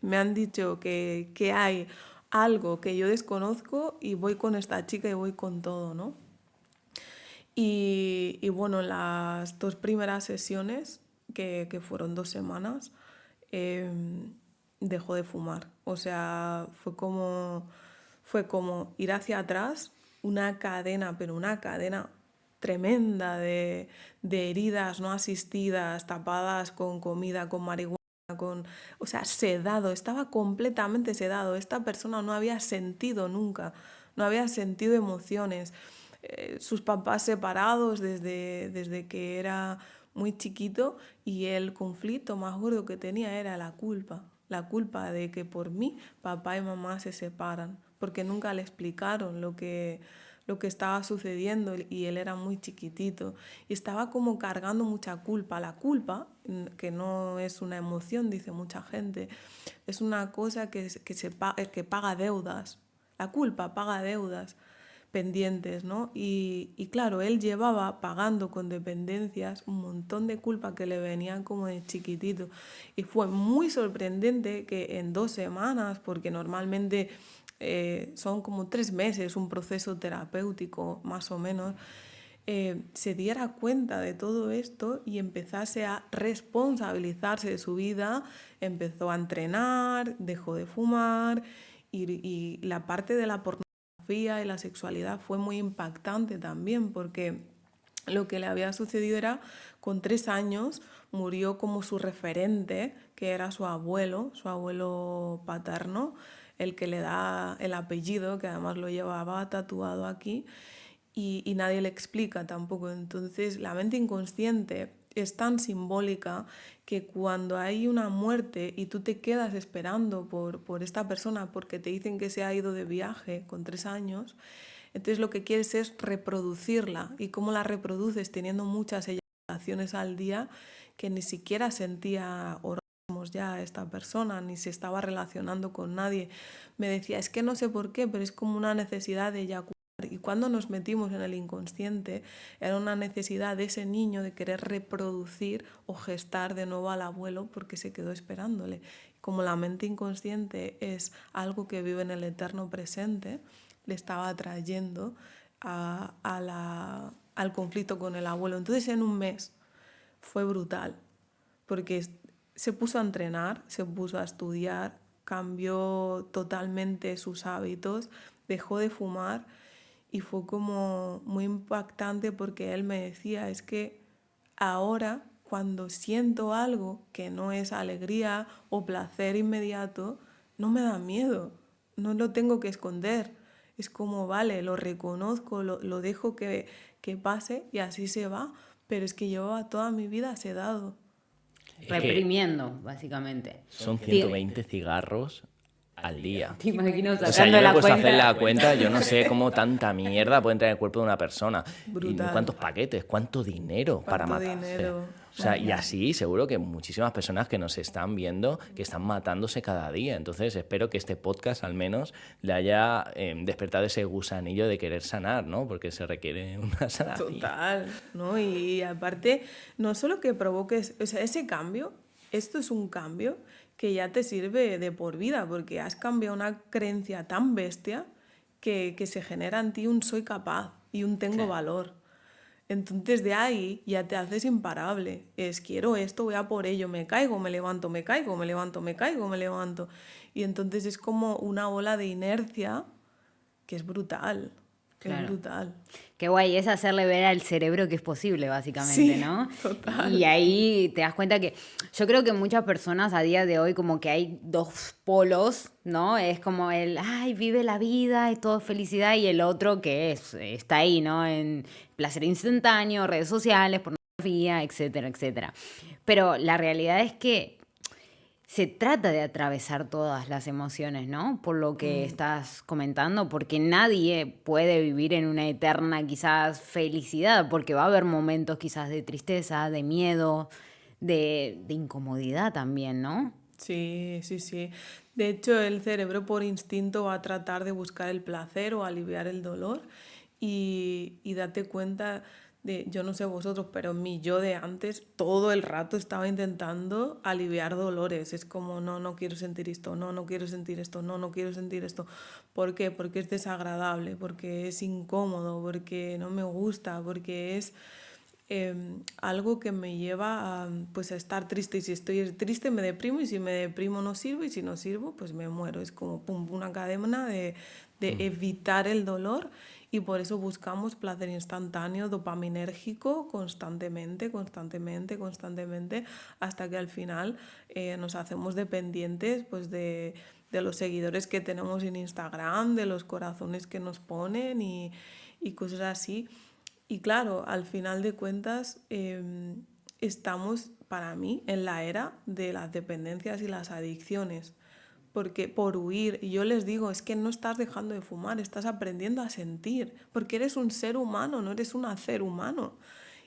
me han dicho que hay algo que yo desconozco y voy con esta chica y voy con todo, ¿no? Y bueno, las 2 primeras sesiones, que fueron 2 semanas, dejó de fumar. O sea, fue como ir hacia atrás, una cadena, pero una cadena tremenda de heridas no asistidas, tapadas con comida, con marihuana, o sea, sedado, estaba completamente sedado. Esta persona no había sentido nunca, no había sentido emociones. Sus papás separados desde que era muy chiquito y el conflicto más gordo que tenía era la culpa de que por mí papá y mamá se separan, porque nunca le explicaron lo que estaba sucediendo y él era muy chiquitito y estaba como cargando mucha culpa. La culpa, que no es una emoción, dice mucha gente, es una cosa que paga deudas. La culpa paga deudas pendientes, ¿no? Y claro, él llevaba pagando con dependencias un montón de culpa que le venían como de chiquitito. Y fue muy sorprendente que en 2 semanas, porque normalmente son como 3 meses un proceso terapéutico, más o menos, se diera cuenta de todo esto y empezase a responsabilizarse de su vida, empezó a entrenar, dejó de fumar y la parte de la pornografía y la sexualidad fue muy impactante también porque lo que le había sucedido era, con 3 años, murió como su referente, que era su abuelo paterno, el que le da el apellido, que además lo llevaba tatuado aquí, y nadie le explica tampoco. Entonces, la mente inconsciente es tan simbólica que cuando hay una muerte y tú te quedas esperando por esta persona porque te dicen que se ha ido de viaje con 3 años, entonces lo que quieres es reproducirla. ¿Y cómo la reproduces? Teniendo muchas eyaculaciones al día que ni siquiera sentía orgasmos ya esta persona, ni se estaba relacionando con nadie. Me decía, es que no sé por qué, pero es como una necesidad de eyacular. Y cuando nos metimos en el inconsciente, era una necesidad de ese niño de querer reproducir o gestar de nuevo al abuelo porque se quedó esperándole. Como la mente inconsciente es algo que vive en el eterno presente, le estaba atrayendo al conflicto con el abuelo. Entonces en un mes fue brutal, porque se puso a entrenar, se puso a estudiar, cambió totalmente sus hábitos, dejó de fumar y fue como muy impactante porque él me decía, es que ahora cuando siento algo que no es alegría o placer inmediato, no me da miedo, no lo tengo que esconder. Es como, vale, lo reconozco, lo dejo que pase y así se va, pero es que llevaba toda mi vida sedado. Es que Reprimiendo, básicamente. son Te, 120 cigarros al día. te imagino O sea, sacando yo me he la puesto a hacer cuenta. la cuenta, yo no sé cómo tanta mierda puede entrar en el cuerpo de una persona. Y Brutal. cuántos paquetes, cuánto dinero para ¿Cuánto matarse. dinero? O sea, y así seguro que muchísimas personas que nos están viendo que están matándose cada día. Entonces espero que este podcast al menos le haya despertado ese gusanillo de querer sanar, ¿no? Porque se requiere una sanación. Total, ¿no? Y aparte, no solo que provoques, o sea, ese cambio, esto es un cambio que ya te sirve de por vida, porque has cambiado una creencia tan bestia que se genera en ti un soy capaz y un tengo valor. Entonces de ahí ya te haces imparable. Es quiero esto, voy a por ello, me caigo, me levanto, me caigo, me levanto, me caigo, me levanto. Y entonces es como una ola de inercia que es brutal. Es Claro. brutal. Qué guay, es hacerle ver al cerebro que es posible, básicamente, Sí, ¿no? total. Y ahí te das cuenta que yo creo que muchas personas a día de hoy como que hay dos polos, ¿no? Es como el, ay, vive la vida y todo es felicidad, y el otro que está ahí, ¿no? En placer instantáneo, redes sociales, pornografía, etcétera, etcétera. Pero la realidad es que se trata de atravesar todas las emociones, ¿no? Por lo que estás comentando, porque nadie puede vivir en una eterna quizás felicidad, porque va a haber momentos quizás de tristeza, de miedo, de incomodidad también, ¿no? Sí, sí, sí. De hecho, el cerebro por instinto va a tratar de buscar el placer o aliviar el dolor y date cuenta de, yo no sé vosotros, pero mi yo de antes todo el rato estaba intentando aliviar dolores. Es como, no, no quiero sentir esto, no, no quiero sentir esto, no, no quiero sentir esto. ¿Por qué? Porque es desagradable, porque es incómodo, porque no me gusta, porque es algo que me lleva a, pues, a estar triste. Y si estoy triste me deprimo, y si me deprimo no sirvo, y si no sirvo pues me muero. Es como pum, una cadena de evitar el dolor, y por eso buscamos placer instantáneo, dopaminérgico, constantemente, constantemente, constantemente, hasta que al final nos hacemos dependientes pues, de los seguidores que tenemos en Instagram, de los corazones que nos ponen y cosas así. Y claro, al final de cuentas, estamos, para mí, en la era de las dependencias y las adicciones. Porque por huir, y yo les digo, es que no estás dejando de fumar, estás aprendiendo a sentir, porque eres un ser humano, no eres un hacer humano.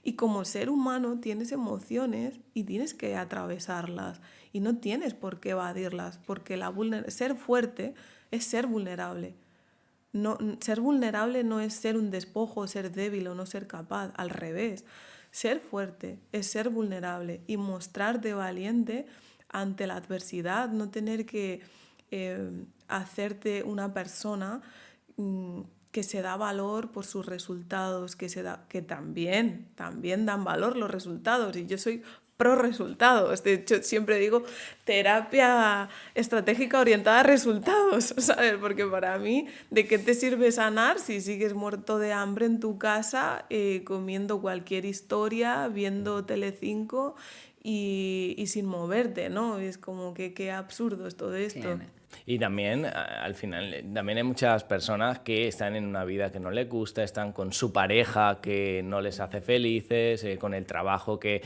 Y como ser humano tienes emociones y tienes que atravesarlas, y no tienes por qué evadirlas, porque ser fuerte es ser vulnerable. No, ser vulnerable no es ser un despojo, ser débil o no ser capaz, al revés. Ser fuerte es ser vulnerable y mostrarte valiente ante la adversidad, no tener que hacerte una persona que se da valor por sus resultados, que también dan valor los resultados. Y yo soy pro resultados. De hecho, siempre digo terapia estratégica orientada a resultados, ¿sabes? Porque para mí, ¿de qué te sirve sanar si sigues muerto de hambre en tu casa, comiendo cualquier historia, viendo Telecinco y sin moverte, ¿no? Es como que qué absurdo es todo esto. Y también, al final, también hay muchas personas que están en una vida que no les gusta, están con su pareja que no les hace felices, con el trabajo que,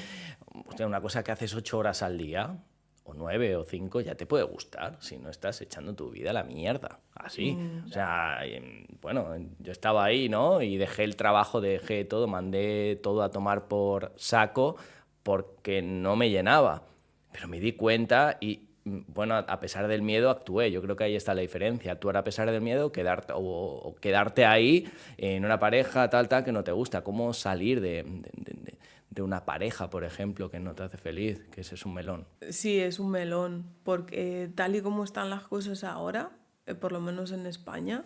o sea, una cosa que haces 8 horas al día, o 9 o 5, ya te puede gustar si no estás echando tu vida a la mierda, así. O sea, bueno, yo estaba ahí, ¿no? Y dejé el trabajo, dejé todo, mandé todo a tomar por saco porque no me llenaba. Pero me di cuenta y, bueno, a pesar del miedo actué. Yo creo que ahí está la diferencia. Actuar a pesar del miedo o quedarte ahí en una pareja tal, que no te gusta. ¿Cómo salir de una pareja, por ejemplo, que no te hace feliz? Que ese es un melón. Sí, es un melón, porque tal y como están las cosas ahora, por lo menos en España,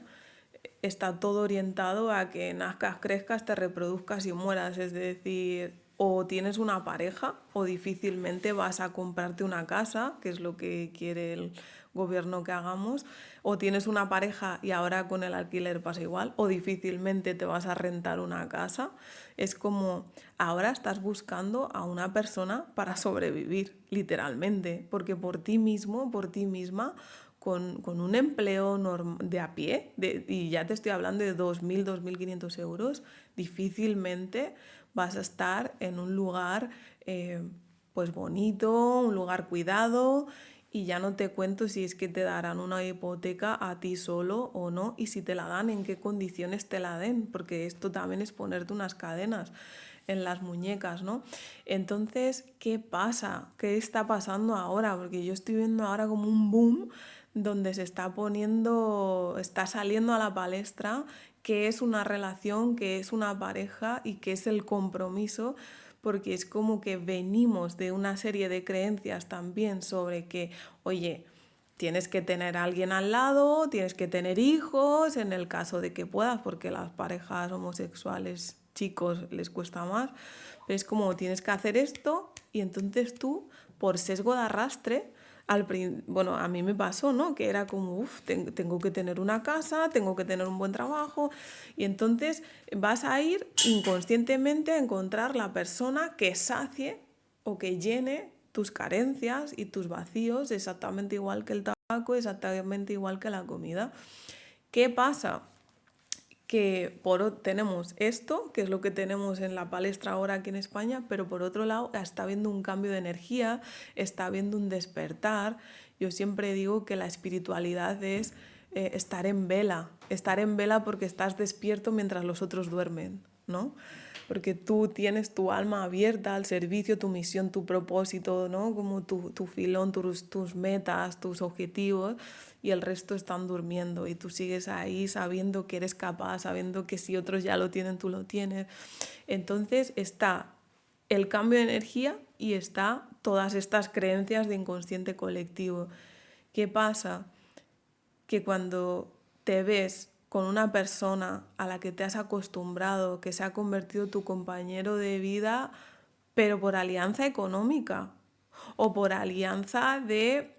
está todo orientado a que nazcas, crezcas, te reproduzcas y mueras. Es decir, o tienes una pareja o difícilmente vas a comprarte una casa, que es lo que quiere el gobierno que hagamos, o tienes una pareja y ahora con el alquiler pasa igual, o difícilmente te vas a rentar una casa. Es como ahora estás buscando a una persona para sobrevivir, literalmente, porque por ti mismo, por ti misma, con un empleo de a pie, y ya te estoy hablando de 2.000, 2.500 euros, difícilmente vas a estar en un lugar pues bonito, un lugar cuidado, y ya no te cuento si es que te darán una hipoteca a ti solo o no, y si te la dan, en qué condiciones te la den, porque esto también es ponerte unas cadenas en las muñecas, ¿no? Entonces, ¿qué pasa? ¿Qué está pasando ahora? Porque yo estoy viendo ahora como un boom donde está saliendo a la palestra qué es una relación, qué es una pareja y qué es el compromiso, porque es como que venimos de una serie de creencias también sobre que, oye, tienes que tener a alguien al lado, tienes que tener hijos, en el caso de que puedas, porque las parejas homosexuales, chicos, les cuesta más, pero es como tienes que hacer esto y entonces tú, por sesgo de arrastre, bueno, a mí me pasó, ¿no? Que era como, tengo que tener una casa, tengo que tener un buen trabajo, y entonces vas a ir inconscientemente a encontrar la persona que sacie o que llene tus carencias y tus vacíos, exactamente igual que el tabaco, exactamente igual que la comida. ¿Qué pasa? Que tenemos esto, que es lo que tenemos en la palestra ahora aquí en España, pero por otro lado está habiendo un cambio de energía, está habiendo un despertar. Yo siempre digo que la espiritualidad es estar en vela porque estás despierto mientras los otros duermen, ¿no? Porque tú tienes tu alma abierta al servicio, tu misión, tu propósito, ¿no? Como tu filón, tus metas, tus objetivos, y el resto están durmiendo y tú sigues ahí sabiendo que eres capaz, sabiendo que si otros ya lo tienen, tú lo tienes. Entonces está el cambio de energía y está todas estas creencias de inconsciente colectivo. ¿Qué pasa? Que cuando te ves con una persona a la que te has acostumbrado, que se ha convertido tu compañero de vida, pero por alianza económica o por alianza de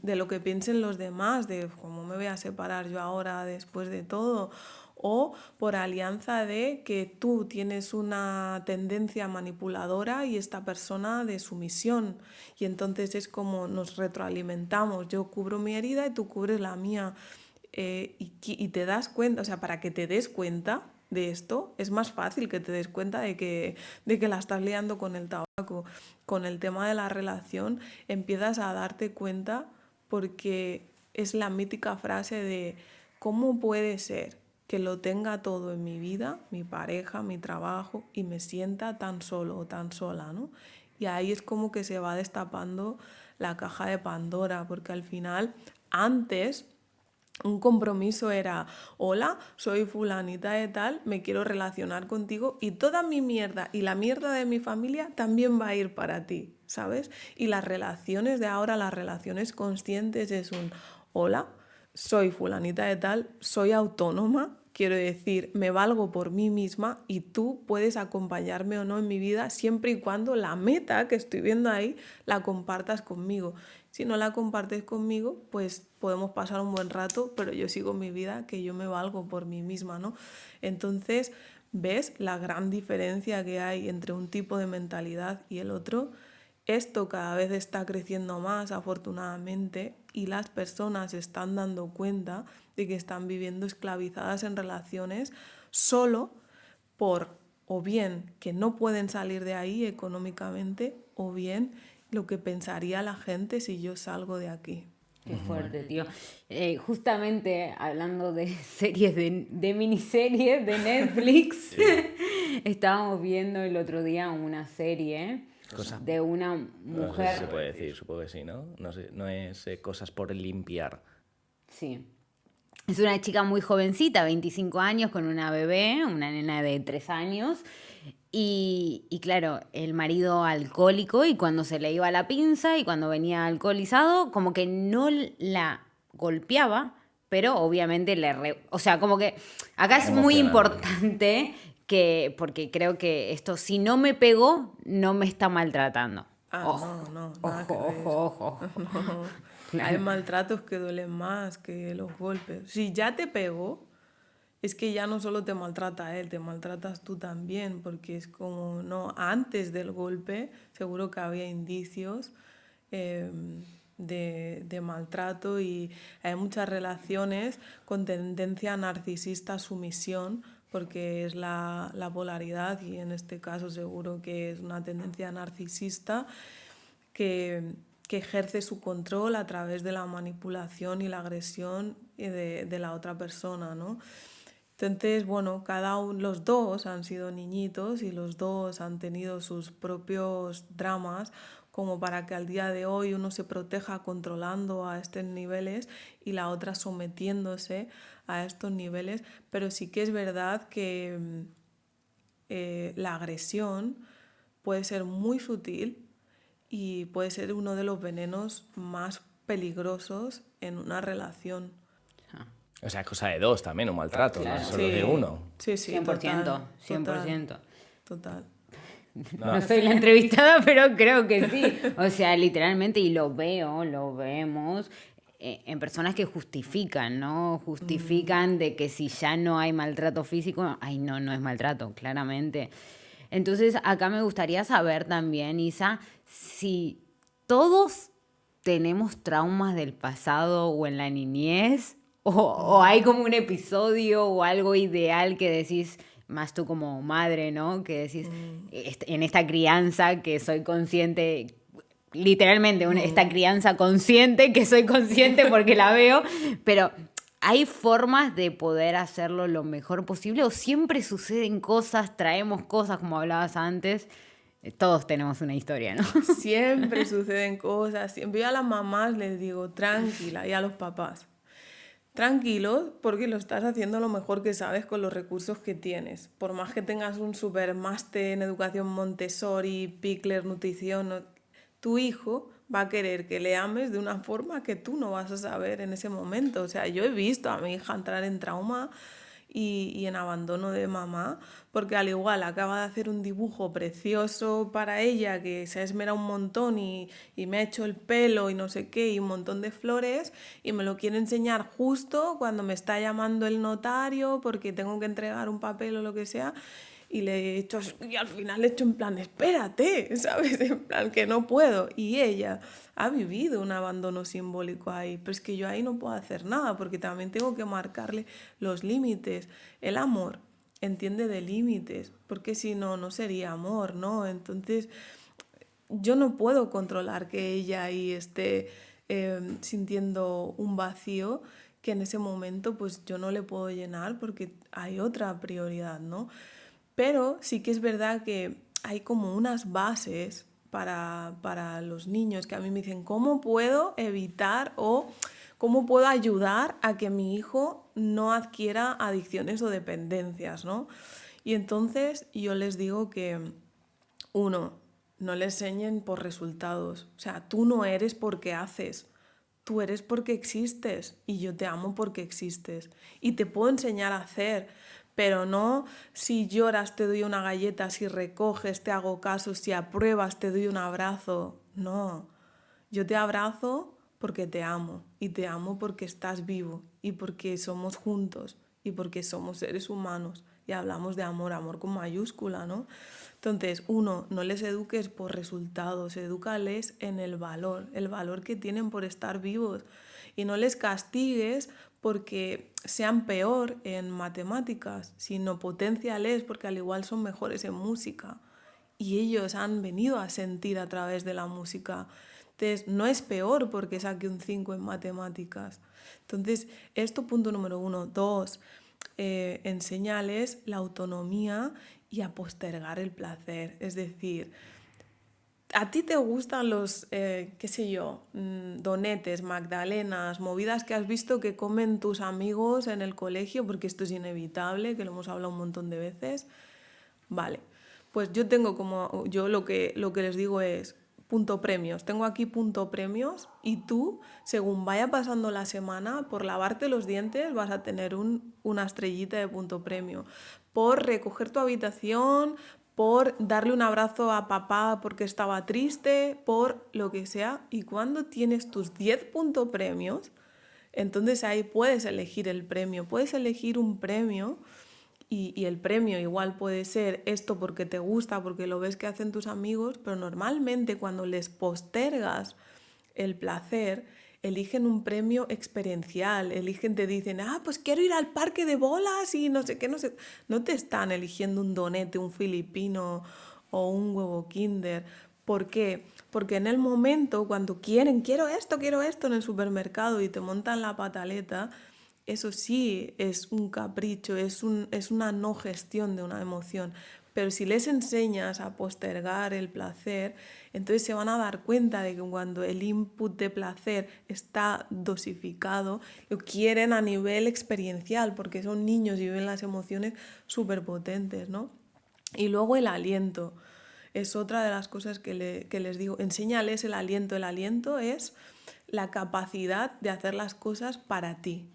lo que piensen los demás, de cómo me voy a separar yo ahora después de todo, o por alianza de que tú tienes una tendencia manipuladora y esta persona de sumisión. Y entonces es como nos retroalimentamos, yo cubro mi herida y tú cubres la mía. Y te das cuenta, o sea, para que te des cuenta de esto, es más fácil que te des cuenta de que la estás liando con el tabaco. Con el tema de la relación empiezas a darte cuenta porque es la mítica frase de ¿cómo puede ser que lo tenga todo en mi vida, mi pareja, mi trabajo, y me sienta tan solo o tan sola, ¿no? Y ahí es como que se va destapando la caja de Pandora, porque al final, antes, un compromiso era, hola, soy fulanita de tal, me quiero relacionar contigo y toda mi mierda y la mierda de mi familia también va a ir para ti, ¿sabes? Y las relaciones de ahora, las relaciones conscientes es un, hola, soy fulanita de tal, soy autónoma, quiero decir, me valgo por mí misma y tú puedes acompañarme o no en mi vida siempre y cuando la meta que estoy viendo ahí la compartas conmigo. Si no la compartes conmigo, pues podemos pasar un buen rato, pero yo sigo mi vida, que yo me valgo por mí misma, ¿no? Entonces, ¿ves la gran diferencia que hay entre un tipo de mentalidad y el otro? Esto cada vez está creciendo más, afortunadamente, y las personas se están dando cuenta de que están viviendo esclavizadas en relaciones solo por, o bien que no pueden salir de ahí económicamente, o bien lo que pensaría la gente si yo salgo de aquí. Qué fuerte, tío. Justamente hablando de series, de miniseries de Netflix, estábamos viendo el otro día una serie de una No sé si mujer. se puede decir, supongo que sí, ¿no? No sé, no es cosas por limpiar. Sí. Es una chica muy jovencita, 25 años, con una bebé, una nena de 3 años. Y claro, el marido alcohólico, y cuando se le iba la pinza y cuando venía alcoholizado, como que no la golpeaba, pero obviamente o sea, como que acá es muy Emocional. importante porque creo que esto, si no me pegó, no me está maltratando. Ah, Ojo, no, nada ojo, que ver. ojo, ojo. No, hay Claro. maltratos que duelen más que los golpes. Si ya te pegó, es que ya no solo te maltrata él, te maltratas tú también, porque es como, no, antes del golpe seguro que había indicios eh, de maltrato y hay muchas relaciones con tendencia narcisista sumisión, porque es la polaridad y en este caso seguro que es una tendencia narcisista que ejerce su control a través de la manipulación y la agresión de la otra persona, ¿no? Entonces, bueno, los dos han sido niñitos y los dos han tenido sus propios dramas como para que al día de hoy uno se proteja controlando a estos niveles y la otra sometiéndose a estos niveles, pero sí que es verdad que la agresión puede ser muy sutil y puede ser uno de los venenos más peligrosos en una relación. O sea, es cosa de dos también, un maltrato, no es Claro. solo de uno. Sí, 100%, total, 100%. total. No soy la entrevistada, pero creo que sí. O sea, literalmente, y lo vemos en personas que justifican, ¿no? Justifican de que si ya no hay maltrato físico, ay, no, no es maltrato, claramente. Entonces, acá me gustaría saber también, Isa, si todos tenemos traumas del pasado o en la niñez, o hay como un episodio o algo ideal que decís, más tú como madre, ¿no? Que decís, en esta crianza que soy consciente, literalmente, esta crianza consciente, que soy consciente porque la veo, pero ¿hay formas de poder hacerlo lo mejor posible o siempre suceden cosas, traemos cosas, como hablabas antes? Todos tenemos una historia, ¿no? Siempre suceden cosas. Siempre yo a las mamás les digo, tranquila, y a los papás, tranquilos, porque lo estás haciendo lo mejor que sabes con los recursos que tienes. Por más que tengas un super máster en educación Montessori, Pickler, nutrición, tu hijo va a querer que le ames de una forma que tú no vas a saber en ese momento. O sea, yo he visto a mi hija entrar en trauma y en abandono de mamá, porque al igual acaba de hacer un dibujo precioso para ella, que se ha esmerado un montón y me ha hecho el pelo y no sé qué, y un montón de flores, y me lo quiere enseñar justo cuando me está llamando el notario porque tengo que entregar un papel o lo que sea. Y le he hecho, y al final le he hecho en plan, espérate, ¿sabes? En plan, que no puedo. Y ella ha vivido un abandono simbólico ahí, pero es que yo ahí no puedo hacer nada porque también tengo que marcarle los límites. El amor entiende de límites, porque si no, no sería amor, ¿no? Entonces, yo no puedo controlar que ella ahí esté sintiendo un vacío que en ese momento pues yo no le puedo llenar porque hay otra prioridad, ¿no? Pero sí que es verdad que hay como unas bases para los niños que a mí me dicen, ¿cómo puedo evitar o cómo puedo ayudar a que mi hijo no adquiera adicciones o dependencias, ¿no? Y entonces yo les digo que, uno, no le enseñen por resultados. O sea, tú no eres porque haces, tú eres porque existes y yo te amo porque existes. Y te puedo enseñar a hacer, pero no si lloras te doy una galleta, si recoges te hago caso, si apruebas te doy un abrazo. No, yo te abrazo porque te amo y te amo porque estás vivo y porque somos juntos y porque somos seres humanos y hablamos de amor, amor con mayúscula, ¿no? Entonces, uno, no les eduques por resultados, edúcales en el valor que tienen por estar vivos y no les castigues porque sean peor en matemáticas, sino potenciales porque al igual son mejores en música y ellos han venido a sentir a través de la música. Entonces, no es peor porque saque un 5 en matemáticas. Entonces, esto punto número 1. 2, enseñales la autonomía y a postergar el placer. Es decir, ¿a ti te gustan los, qué sé yo, donetes, magdalenas, movidas que has visto que comen tus amigos en el colegio? Porque esto es inevitable, que lo hemos hablado un montón de veces. Vale, pues yo lo que les digo es punto premios. Tengo aquí punto premios y tú, según vaya pasando la semana, por lavarte los dientes vas a tener una estrellita de punto premio. Por recoger tu habitación, por darle un abrazo a papá porque estaba triste, por lo que sea. Y cuando tienes tus 10 punto premios, entonces ahí puedes elegir el premio. Puedes elegir un premio y el premio igual puede ser esto porque te gusta, porque lo ves que hacen tus amigos, pero normalmente cuando les postergas el placer, eligen un premio experiencial, te dicen, pues quiero ir al parque de bolas y no sé qué, no sé. No te están eligiendo un donete, un filipino o un huevo Kinder. ¿Por qué? Porque en el momento, cuando quiero esto en el supermercado y te montan la pataleta, eso sí es un capricho, es una no gestión de una emoción. Pero si les enseñas a postergar el placer, entonces se van a dar cuenta de que cuando el input de placer está dosificado, lo quieren a nivel experiencial, porque son niños y viven las emociones súper potentes, ¿no? Y luego el aliento. Es otra de las cosas que les digo. Enséñales el aliento. El aliento es la capacidad de hacer las cosas para ti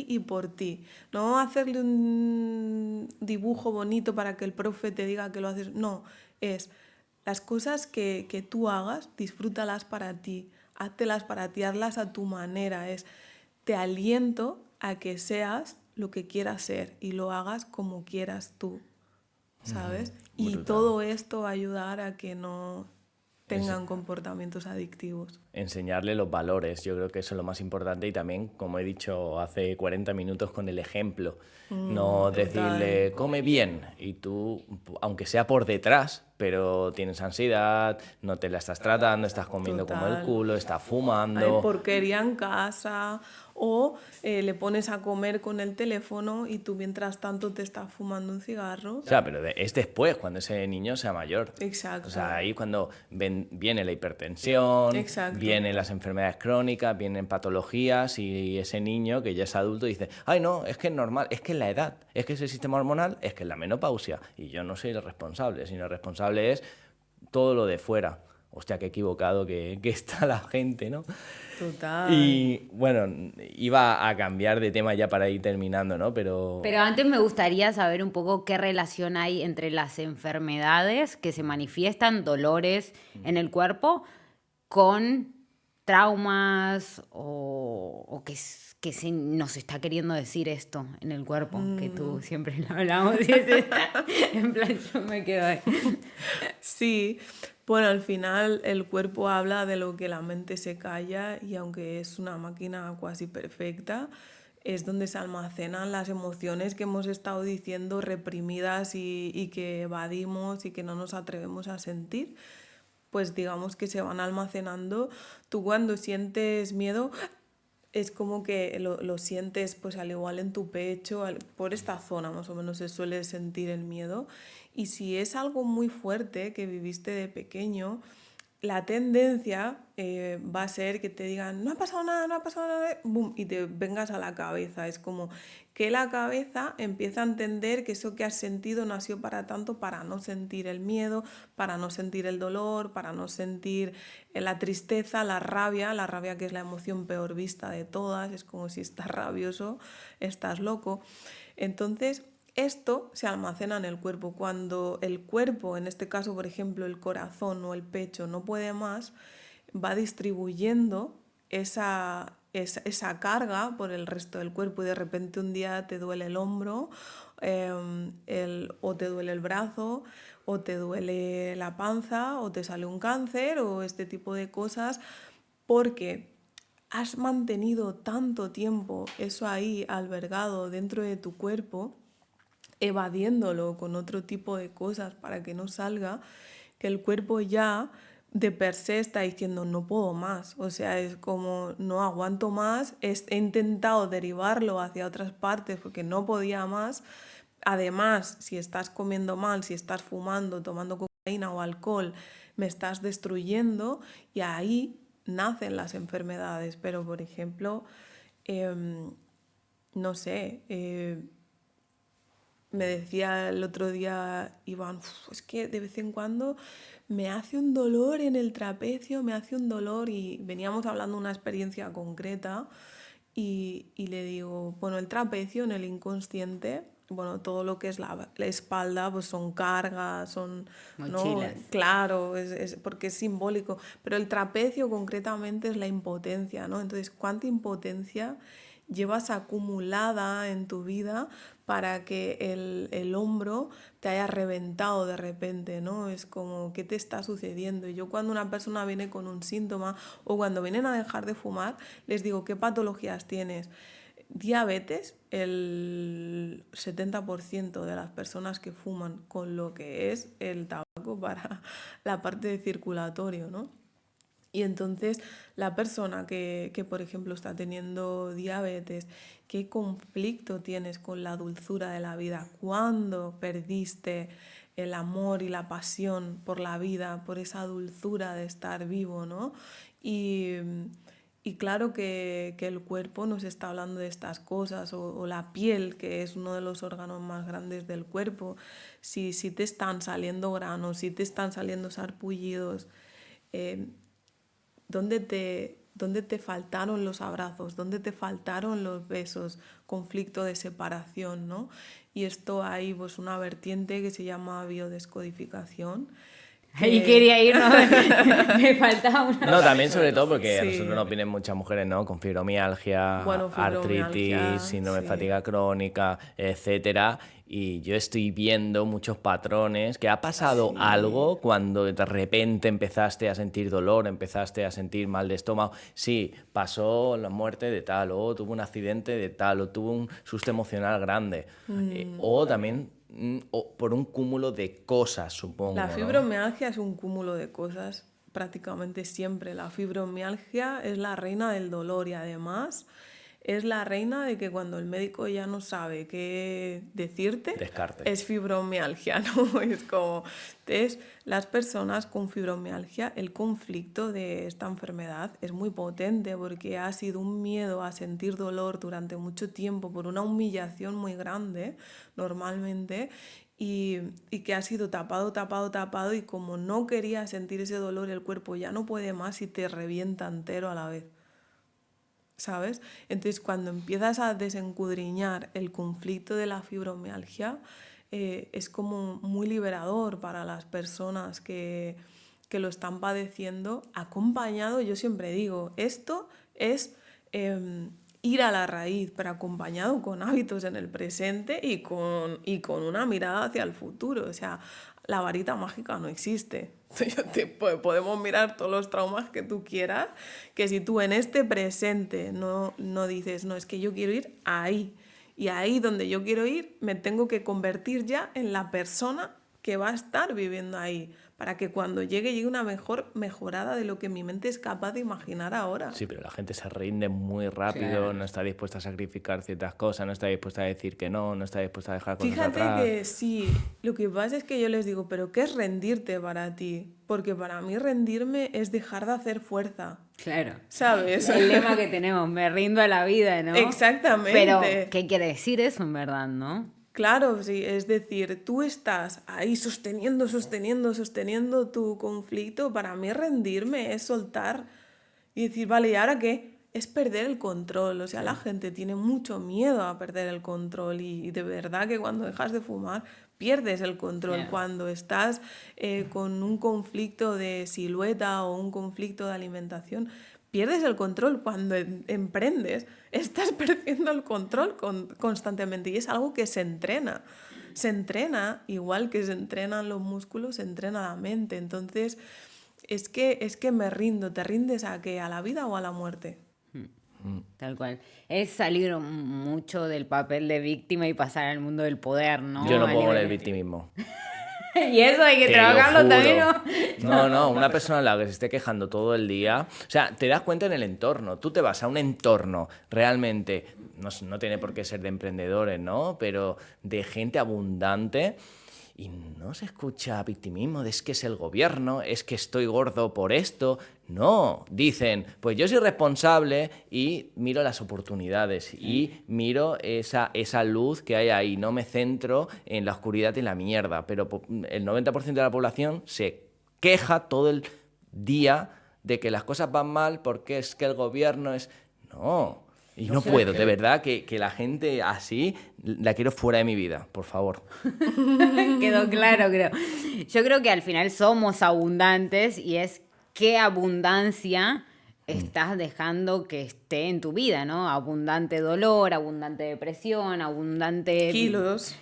y por ti. No hacerle un dibujo bonito para que el profe te diga que lo haces. No, es las cosas que tú hagas, disfrútalas para ti, háztelas para ti, hazlas a tu manera. Te aliento a que seas lo que quieras ser y lo hagas como quieras tú, ¿sabes? Y Brutal. todo esto va a ayudar a que no tengan comportamientos adictivos. Enseñarle los valores, yo creo que eso es lo más importante y también, como he dicho hace 40 minutos, con el ejemplo. No Total. decirle, come bien, y tú, aunque sea por detrás, pero tienes ansiedad, no te la estás tratando, estás comiendo como el Total. culo, estás Hay fumando. porquería en casa o le pones a comer con el teléfono y tú mientras tanto te estás fumando un cigarro. O sea, pero es después, cuando ese niño sea mayor. Exacto. O sea, ahí cuando viene la hipertensión, Exacto. vienen las enfermedades crónicas, vienen patologías y ese niño que ya es adulto dice, ay no, es que es normal, es que es la edad, es que es el sistema hormonal, es que es la menopausia y yo no soy el responsable, sino el responsable es todo lo de fuera. Hostia, qué equivocado que está la gente, ¿no? Total. Y bueno, iba a cambiar de tema ya para ir terminando, ¿no? Pero antes me gustaría saber un poco qué relación hay entre las enfermedades que se manifiestan, dolores en el cuerpo, con traumas o que se nos está queriendo decir esto en el cuerpo, que tú siempre lo hablamos y en plan yo me quedo ahí. Sí, bueno, al final el cuerpo habla de lo que la mente se calla y aunque es una máquina casi perfecta, es donde se almacenan las emociones que hemos estado diciendo reprimidas y que evadimos y que no nos atrevemos a sentir. Pues digamos que se van almacenando. Tú cuando sientes miedo es como que lo sientes pues al igual en tu pecho, por esta zona más o menos se suele sentir el miedo. Y si es algo muy fuerte que viviste de pequeño, la tendencia va a ser que te digan, no ha pasado nada, no ha pasado nada, boom, y te vengas a la cabeza. Es como que la cabeza empieza a entender que eso que has sentido no ha sido para tanto, para no sentir el miedo, para no sentir el dolor, para no sentir la tristeza, la rabia que es la emoción peor vista de todas, es como si estás rabioso, estás loco. Entonces, esto se almacena en el cuerpo. Cuando el cuerpo, en este caso, por ejemplo, el corazón o el pecho, no puede más, va distribuyendo esa carga por el resto del cuerpo y de repente un día te duele el hombro o te duele el brazo o te duele la panza o te sale un cáncer o este tipo de cosas porque has mantenido tanto tiempo eso ahí albergado dentro de tu cuerpo, evadiéndolo con otro tipo de cosas para que no salga, que el cuerpo ya de per se está diciendo no puedo más, o sea, es como no aguanto más, he intentado derivarlo hacia otras partes porque no podía más. Además, si estás comiendo mal, si estás fumando, tomando cocaína o alcohol, me estás destruyendo y ahí nacen las enfermedades. Pero, por ejemplo, no sé, me decía el otro día Iván, es que de vez en cuando me hace un dolor en el trapecio, me hace un dolor y veníamos hablando de una experiencia concreta y le digo, bueno, el trapecio en el inconsciente, bueno, todo lo que es la espalda, pues son cargas, son, ¿no? Mochilas. Claro, porque es simbólico, pero el trapecio concretamente es la impotencia, ¿no? Entonces, ¿cuánta impotencia llevas acumulada en tu vida para que el hombro te haya reventado de repente, ¿no? Es como, ¿qué te está sucediendo? Y yo cuando una persona viene con un síntoma o cuando vienen a dejar de fumar, les digo, ¿qué patologías tienes? Diabetes, el 70% de las personas que fuman con lo que es el tabaco para la parte de circulatorio, ¿no? Y entonces la persona que, por ejemplo, está teniendo diabetes, ¿qué conflicto tienes con la dulzura de la vida? ¿Cuándo perdiste el amor y la pasión por la vida, por esa dulzura de estar vivo, ¿no? Y, y claro que el cuerpo nos está hablando de estas cosas, o la piel, que es uno de los órganos más grandes del cuerpo. Si te están saliendo granos, si te están saliendo sarpullidos, eh, ¿dónde te faltaron los abrazos? ¿Dónde te faltaron los besos? Conflicto de separación, ¿no? Y esto hay pues una vertiente que se llama biodescodificación. Ahí quería ir, no, me faltaba una. No, también sobre todo porque a Sí. nosotros nos vienen muchas mujeres, ¿no? Con fibromialgia, Bueno, fibromialgia, artritis, síndrome de sí. fatiga crónica, etcétera. Y yo estoy viendo muchos patrones que ha pasado Sí. algo cuando de repente empezaste a sentir dolor, empezaste a sentir mal de estómago. Sí, pasó la muerte de tal, o tuvo un accidente de tal, o tuvo un susto emocional grande. O también o por un cúmulo de cosas, supongo. La ¿no? fibromialgia es un cúmulo de cosas prácticamente siempre. La fibromialgia es la reina del dolor y además es la reina de que cuando el médico ya no sabe qué decirte, Descarte. es fibromialgia, ¿no? Es como, entonces, las personas con fibromialgia, el conflicto de esta enfermedad es muy potente porque ha sido un miedo a sentir dolor durante mucho tiempo por una humillación muy grande, normalmente, y que ha sido tapado y como no quería sentir ese dolor, el cuerpo ya no puede más y te revienta entero a la vez. ¿Sabes? Entonces, cuando empiezas a desencudriñar el conflicto de la fibromialgia, es como muy liberador para las personas que lo están padeciendo, acompañado, yo siempre digo, esto es ir a la raíz, pero acompañado con hábitos en el presente y con una mirada hacia el futuro. O sea, la varita mágica no existe. Podemos mirar todos los traumas que tú quieras, que si tú en este presente no dices, no, es que yo quiero ir ahí, y ahí donde yo quiero ir me tengo que convertir ya en la persona que va a estar viviendo ahí, para que cuando llegue una mejor mejorada de lo que mi mente es capaz de imaginar ahora. Sí, pero la gente se rinde muy rápido, Claro. no está dispuesta a sacrificar ciertas cosas, no está dispuesta a decir que no está dispuesta a dejar cosas Fíjate atrás. que sí, lo que pasa es que yo les digo, pero ¿qué es rendirte para ti? Porque para mí rendirme es dejar de hacer fuerza, Claro. ¿sabes? El lema que tenemos, me rindo a la vida, ¿no? Exactamente. Pero, ¿qué quiere decir eso en verdad, no? Claro, sí, es decir, tú estás ahí sosteniendo tu conflicto. Para mí rendirme es soltar y decir, vale, ¿y ahora qué? Es perder el control. O sea, la gente tiene mucho miedo a perder el control y de verdad que cuando dejas de fumar pierdes el control. Claro. Cuando estás con un conflicto de silueta o un conflicto de alimentación, pierdes el control. Cuando emprendes, estás perdiendo el control constantemente y es algo que se entrena. Se entrena, igual que se entrenan los músculos, se entrena la mente. Entonces, es que me rindo. ¿Te rindes a qué? ¿A la vida o a la muerte? Tal cual. Es salir mucho del papel de víctima y pasar al mundo del poder, ¿no? Yo no A puedo con nivel- el victimismo. Y eso hay que Te trabajarlo lo también, juro. ¿no? No, una persona a la que se esté quejando todo el día. O sea, te das cuenta en el entorno. Tú te vas a un entorno realmente, no tiene por qué ser de emprendedores, ¿no? Pero de gente abundante. Y no se escucha victimismo de es que es el gobierno, es que estoy gordo por esto. No, dicen, pues yo soy responsable y miro las oportunidades y miro esa luz que hay ahí. No me centro en la oscuridad y la mierda. Pero el 90% de la población se queja todo el día de que las cosas van mal porque es que el gobierno es... No. Y no puedo, de verdad, que la gente así la quiero fuera de mi vida, por favor. Quedó claro, creo. Yo creo que al final somos abundantes y es qué abundancia estás dejando que esté en tu vida, ¿no? Abundante dolor, abundante depresión, abundante kilos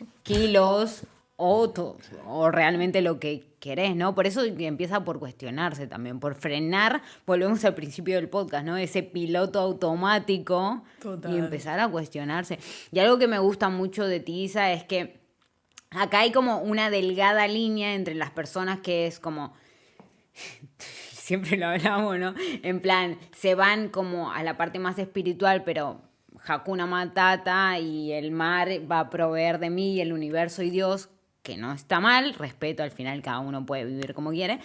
o realmente lo que querés, ¿no? Por eso empieza por cuestionarse también, por frenar, volvemos al principio del podcast, ¿no? Ese piloto automático Total. y empezar a cuestionarse. Y algo que me gusta mucho de ti, Isa, es que acá hay como una delgada línea entre las personas que es como... Siempre lo hablamos, ¿no? En plan, se van como a la parte más espiritual, pero Hakuna Matata y el mar va a proveer de mí y el universo y Dios, que no está mal, respeto, al final cada uno puede vivir como quiere.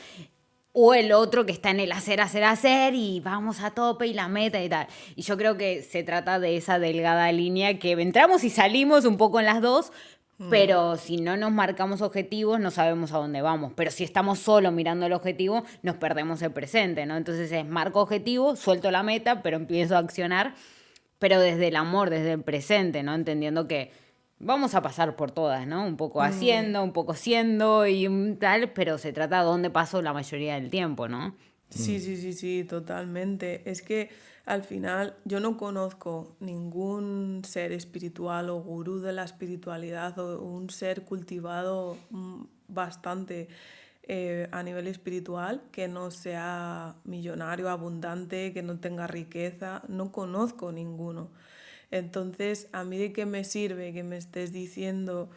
O el otro que está en el hacer y vamos a tope y la meta y tal. Y yo creo que se trata de esa delgada línea que entramos y salimos un poco en las dos, pero si no nos marcamos objetivos no sabemos a dónde vamos. Pero si estamos solo mirando el objetivo, nos perdemos el presente, ¿no? Entonces es marco objetivo, suelto la meta, pero empiezo a accionar, pero desde el amor, desde el presente, ¿no? Entendiendo que vamos a pasar por todas, ¿no? Un poco haciendo, un poco siendo y tal, pero se trata de dónde paso la mayoría del tiempo, ¿no? Sí, totalmente. Es que al final yo no conozco ningún ser espiritual o gurú de la espiritualidad o un ser cultivado bastante a nivel espiritual que no sea millonario, abundante, que no tenga riqueza. No conozco ninguno. Entonces, ¿a mí de qué me sirve que me estés diciendo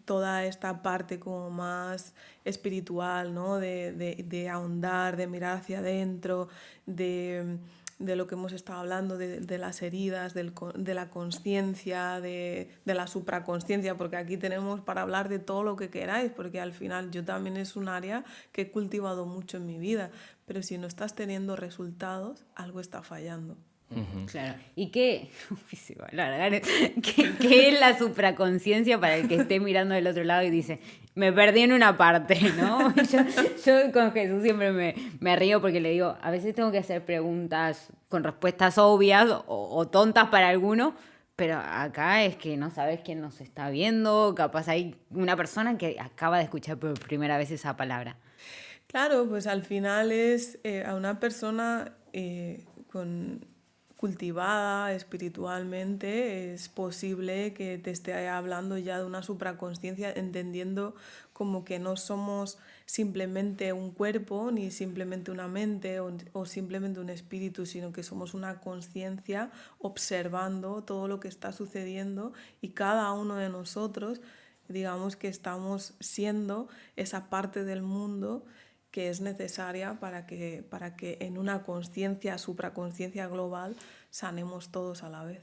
toda esta parte como más espiritual, ¿no? De ahondar, de mirar hacia adentro, de lo que hemos estado hablando, de las heridas, de la consciencia, de la supraconsciencia, porque aquí tenemos para hablar de todo lo que queráis, porque al final yo también es un área que he cultivado mucho en mi vida, pero si no estás teniendo resultados, algo está fallando. Claro. ¿Y qué? Se va a alargar. ¿Qué es la supraconsciencia para el que esté mirando del otro lado y dice, me perdí en una parte, ¿no? Yo con Jesús siempre me río porque le digo, a veces tengo que hacer preguntas con respuestas obvias o tontas para alguno, pero acá es que no sabes quién nos está viendo, capaz hay una persona que acaba de escuchar por primera vez esa palabra. Claro, pues al final es a una persona cultivada espiritualmente, es posible que te esté hablando ya de una supraconsciencia, entendiendo como que no somos simplemente un cuerpo, ni simplemente una mente o simplemente un espíritu, sino que somos una conciencia observando todo lo que está sucediendo y cada uno de nosotros digamos que estamos siendo esa parte del mundo que es necesaria para que en una conciencia, supraconsciencia global, sanemos todos a la vez.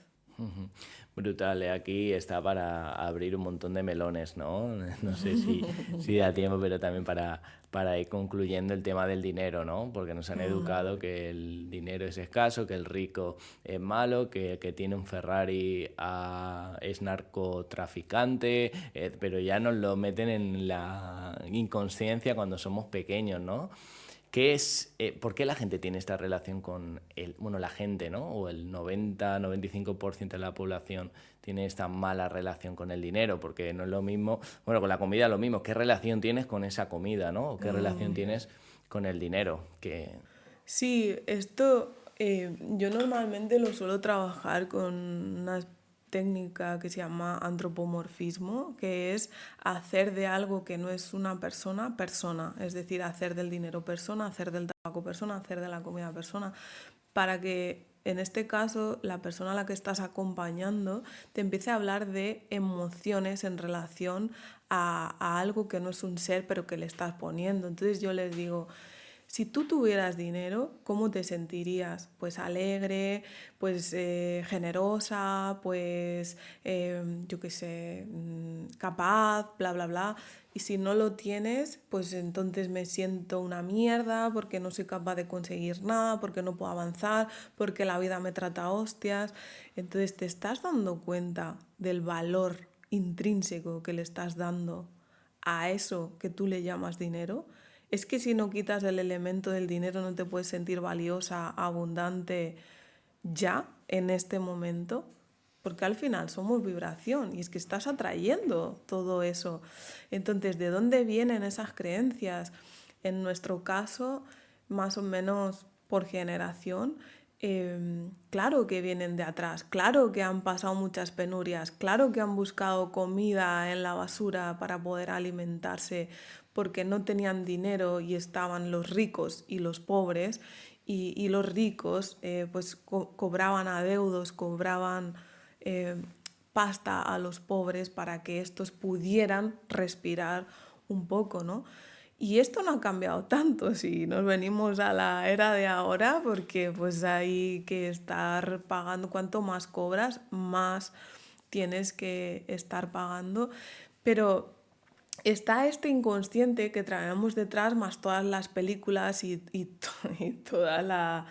Brutal, aquí está para abrir un montón de melones, ¿no? No sé si da tiempo, pero también para ir concluyendo el tema del dinero, ¿no? Porque nos han educado que el dinero es escaso, que el rico es malo, que tiene un Ferrari es narcotraficante, pero ya nos lo meten en la inconsciencia cuando somos pequeños, ¿no? ¿Por qué la gente tiene esta relación con la gente, ¿no? O el 90-95% de la población tiene esta mala relación con el dinero? Porque no es lo mismo, con la comida es lo mismo. ¿Qué relación tienes con esa comida, ¿no? ¿O qué relación tienes con el dinero? Sí, esto yo normalmente lo suelo trabajar con una técnica que se llama antropomorfismo, que es hacer de algo que no es una persona, persona. Es decir, hacer del dinero persona, hacer del tabaco persona, hacer de la comida persona, para que en este caso la persona a la que estás acompañando te empiece a hablar de emociones en relación a algo que no es un ser pero que le estás poniendo. Entonces yo les digo, si tú tuvieras dinero, ¿cómo te sentirías? Pues alegre, pues generosa, pues yo qué sé, capaz, bla, bla, bla. Y si no lo tienes, pues entonces me siento una mierda porque no soy capaz de conseguir nada, porque no puedo avanzar, porque la vida me trata a hostias. Entonces, ¿te estás dando cuenta del valor intrínseco que le estás dando a eso que tú le llamas dinero? Es que si no quitas el elemento del dinero no te puedes sentir valiosa, abundante ya, en este momento, porque al final somos vibración y es que estás atrayendo todo eso. Entonces, ¿de dónde vienen esas creencias? En nuestro caso, más o menos por generación, claro que vienen de atrás, claro que han pasado muchas penurias, claro que han buscado comida en la basura para poder alimentarse porque no tenían dinero y estaban los ricos y los pobres y los ricos pues cobraban adeudos, cobraban pasta a los pobres para que estos pudieran respirar un poco, ¿no? Y esto no ha cambiado tanto si nos venimos a la era de ahora, porque pues hay que estar pagando, cuanto más cobras, más tienes que estar pagando, pero está este inconsciente que traemos detrás, más todas las películas y toda la...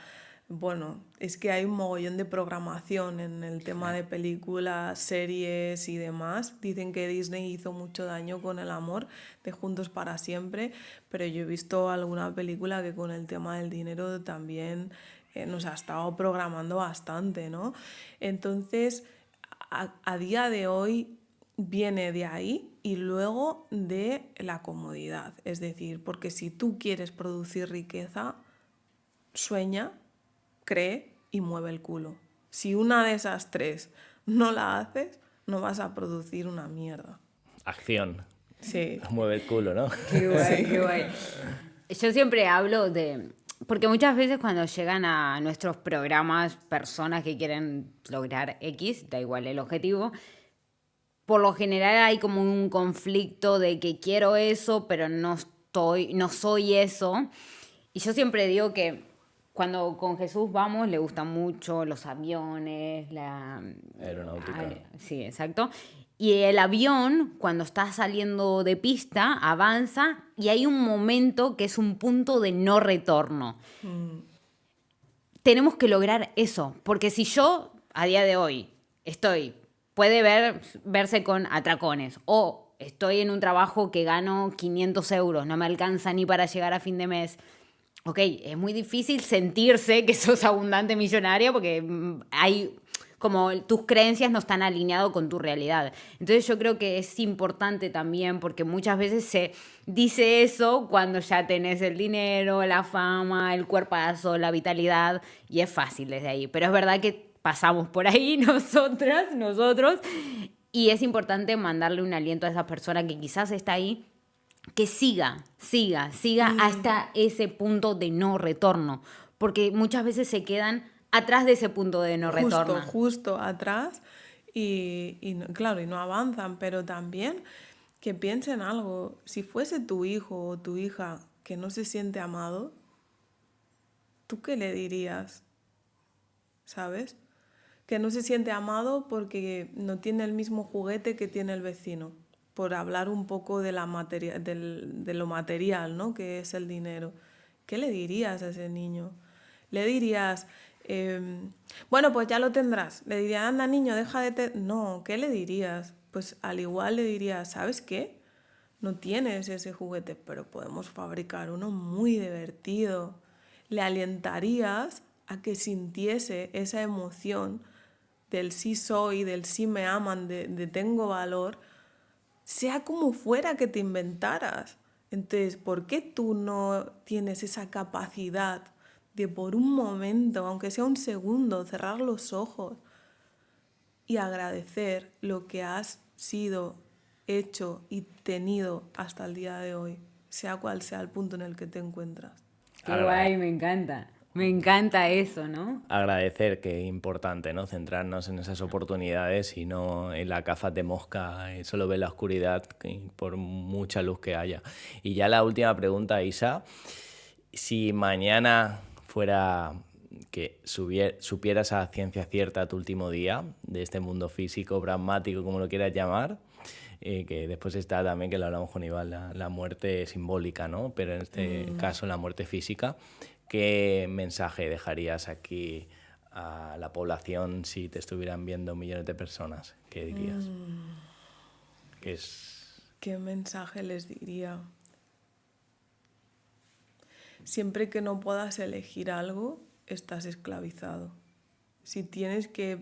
Bueno, es que hay un mogollón de programación en el tema de películas, series y demás. Dicen que Disney hizo mucho daño con el amor de Juntos para Siempre, pero yo he visto alguna película que con el tema del dinero también nos ha estado programando bastante, ¿no? Entonces, a día de hoy viene de ahí y luego de la comodidad. Es decir, porque si tú quieres producir riqueza, sueña, cree y mueve el culo. Si una de esas tres no la haces, no vas a producir una mierda. Acción. Sí. Mueve el culo, ¿no? Qué guay, qué guay. Yo siempre hablo de... Porque muchas veces cuando llegan a nuestros programas personas que quieren lograr X, da igual el objetivo, por lo general hay como un conflicto de que quiero eso, pero no soy eso. Y yo siempre digo que cuando con Jesús vamos, le gustan mucho los aviones, la aeronáutica. Sí, exacto. Y el avión, cuando está saliendo de pista, avanza y hay un momento que es un punto de no retorno. Tenemos que lograr eso, porque si yo, a día de hoy, puede verse con atracones o estoy en un trabajo que gano 500 euros, no me alcanza ni para llegar a fin de mes. Ok, es muy difícil sentirse que sos abundante millonario porque hay como tus creencias no están alineadas con tu realidad. Entonces yo creo que es importante también porque muchas veces se dice eso cuando ya tenés el dinero, la fama, el cuerpazo, la vitalidad y es fácil desde ahí. Pero es verdad que pasamos por ahí nosotros y es importante mandarle un aliento a esa persona que quizás está ahí, que siga hasta ese punto de no retorno, porque muchas veces se quedan atrás de ese punto de no retorno. Justo atrás y claro, y no avanzan, pero también que piense en algo. Si fuese tu hijo o tu hija que no se siente amado, ¿tú qué le dirías? ¿Sabes? Que no se siente amado porque no tiene el mismo juguete que tiene el vecino. Por hablar un poco de lo material, ¿no? Que es el dinero. ¿Qué le dirías a ese niño? Le dirías, bueno, pues ya lo tendrás. Le dirías, anda niño, deja de... No, ¿qué le dirías? Pues al igual le dirías, ¿sabes qué? No tienes ese juguete, pero podemos fabricar uno muy divertido. Le alentarías a que sintiese esa emoción del sí soy, del sí me aman, de tengo valor, sea como fuera que te inventaras. Entonces, ¿por qué tú no tienes esa capacidad de por un momento, aunque sea un segundo, cerrar los ojos y agradecer lo que has sido, hecho y tenido hasta el día de hoy, sea cual sea el punto en el que te encuentras? Qué Agrade- guay, me encanta. Me encanta eso, ¿no? Agradecer, que es importante, ¿no? Centrarnos en esas oportunidades y no en la caza de mosca y solo ver la oscuridad por mucha luz que haya. Y ya la última pregunta, Isa. Si mañana fuera que supieras a ciencia cierta tu último día de este mundo físico, pragmático, como lo quieras llamar, que después está también, que lo hablamos con Iván, la muerte simbólica, ¿no? Pero en este caso la muerte física, ¿qué mensaje dejarías aquí a la población si te estuvieran viendo millones de personas? ¿Qué dirías? ¿Qué es? ¿Qué mensaje les diría? Siempre que no puedas elegir algo, estás esclavizado. Si tienes que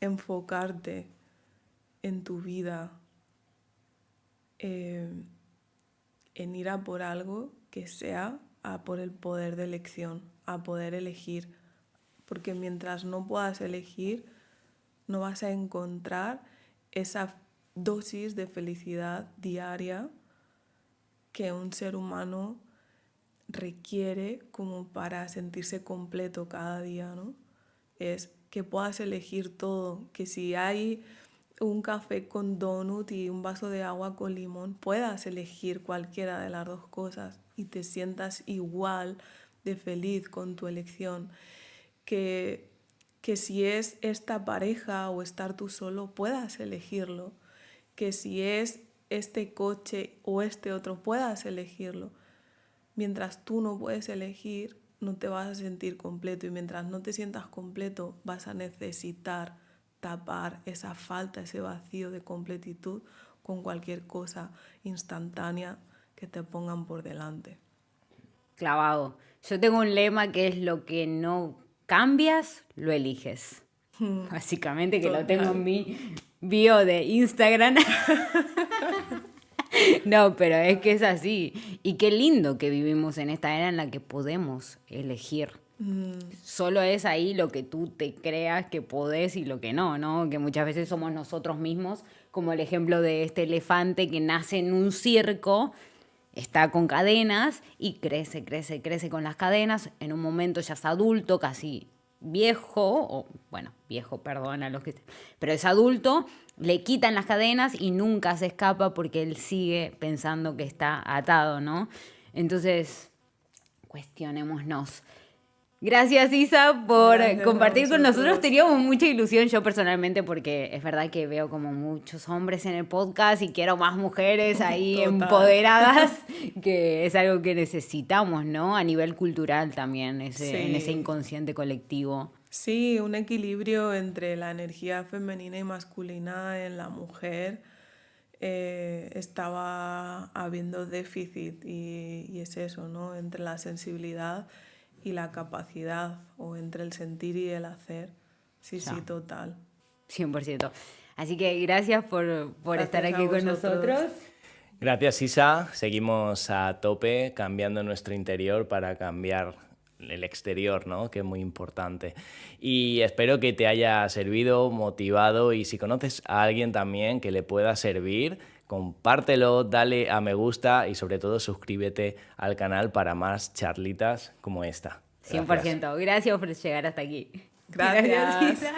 enfocarte en tu vida, en ir a por algo, que sea a por el poder de elección, a poder elegir. Porque mientras no puedas elegir, no vas a encontrar esa dosis de felicidad diaria que un ser humano requiere como para sentirse completo cada día, ¿no? Es que puedas elegir todo, que si hay un café con donut y un vaso de agua con limón, puedas elegir cualquiera de las dos cosas y te sientas igual de feliz con tu elección. Que si es esta pareja o estar tú solo, puedas elegirlo. Que si es este coche o este otro, puedas elegirlo. Mientras tú no puedes elegir, no te vas a sentir completo, y mientras no te sientas completo, vas a necesitar tapar esa falta, ese vacío de completitud con cualquier cosa instantánea que te pongan por delante. Clavado. Yo tengo un lema que es lo que no cambias, lo eliges. Básicamente, que lo tengo en mi bio de Instagram. No, pero es que es así. Y qué lindo que vivimos en esta era en la que podemos elegir. Solo es ahí lo que tú te creas que podés y lo que no, ¿no? Que muchas veces somos nosotros mismos, como el ejemplo de este elefante que nace en un circo, está con cadenas y crece, crece, crece con las cadenas. En un momento ya es adulto, casi viejo, o bueno, viejo, perdón a los que... Pero es adulto, le quitan las cadenas y nunca se escapa porque él sigue pensando que está atado, ¿no? Entonces, cuestionémonos. Gracias, Isa, por compartir con nosotros. Teníamos mucha ilusión, yo personalmente, porque es verdad que veo como muchos hombres en el podcast y quiero más mujeres ahí Total. empoderadas, que es algo que necesitamos, ¿no? A nivel cultural también, en ese inconsciente colectivo. Sí, un equilibrio entre la energía femenina y masculina en la mujer. Estaba habiendo déficit y es eso, ¿no? Entre la sensibilidad y la capacidad, o entre el sentir y el hacer. Sí, Ya. sí, total. 100%. Así que gracias por Gracias estar a aquí con vosotros. nosotros. Gracias, Isa. Seguimos a tope cambiando nuestro interior para cambiar el exterior, ¿no? Que es muy importante. Y espero que te haya servido, motivado, y si conoces a alguien también que le pueda servir, compártelo, dale a me gusta y sobre todo suscríbete al canal para más charlitas como esta. Gracias. 100%. Gracias por llegar hasta aquí. Gracias. Isa.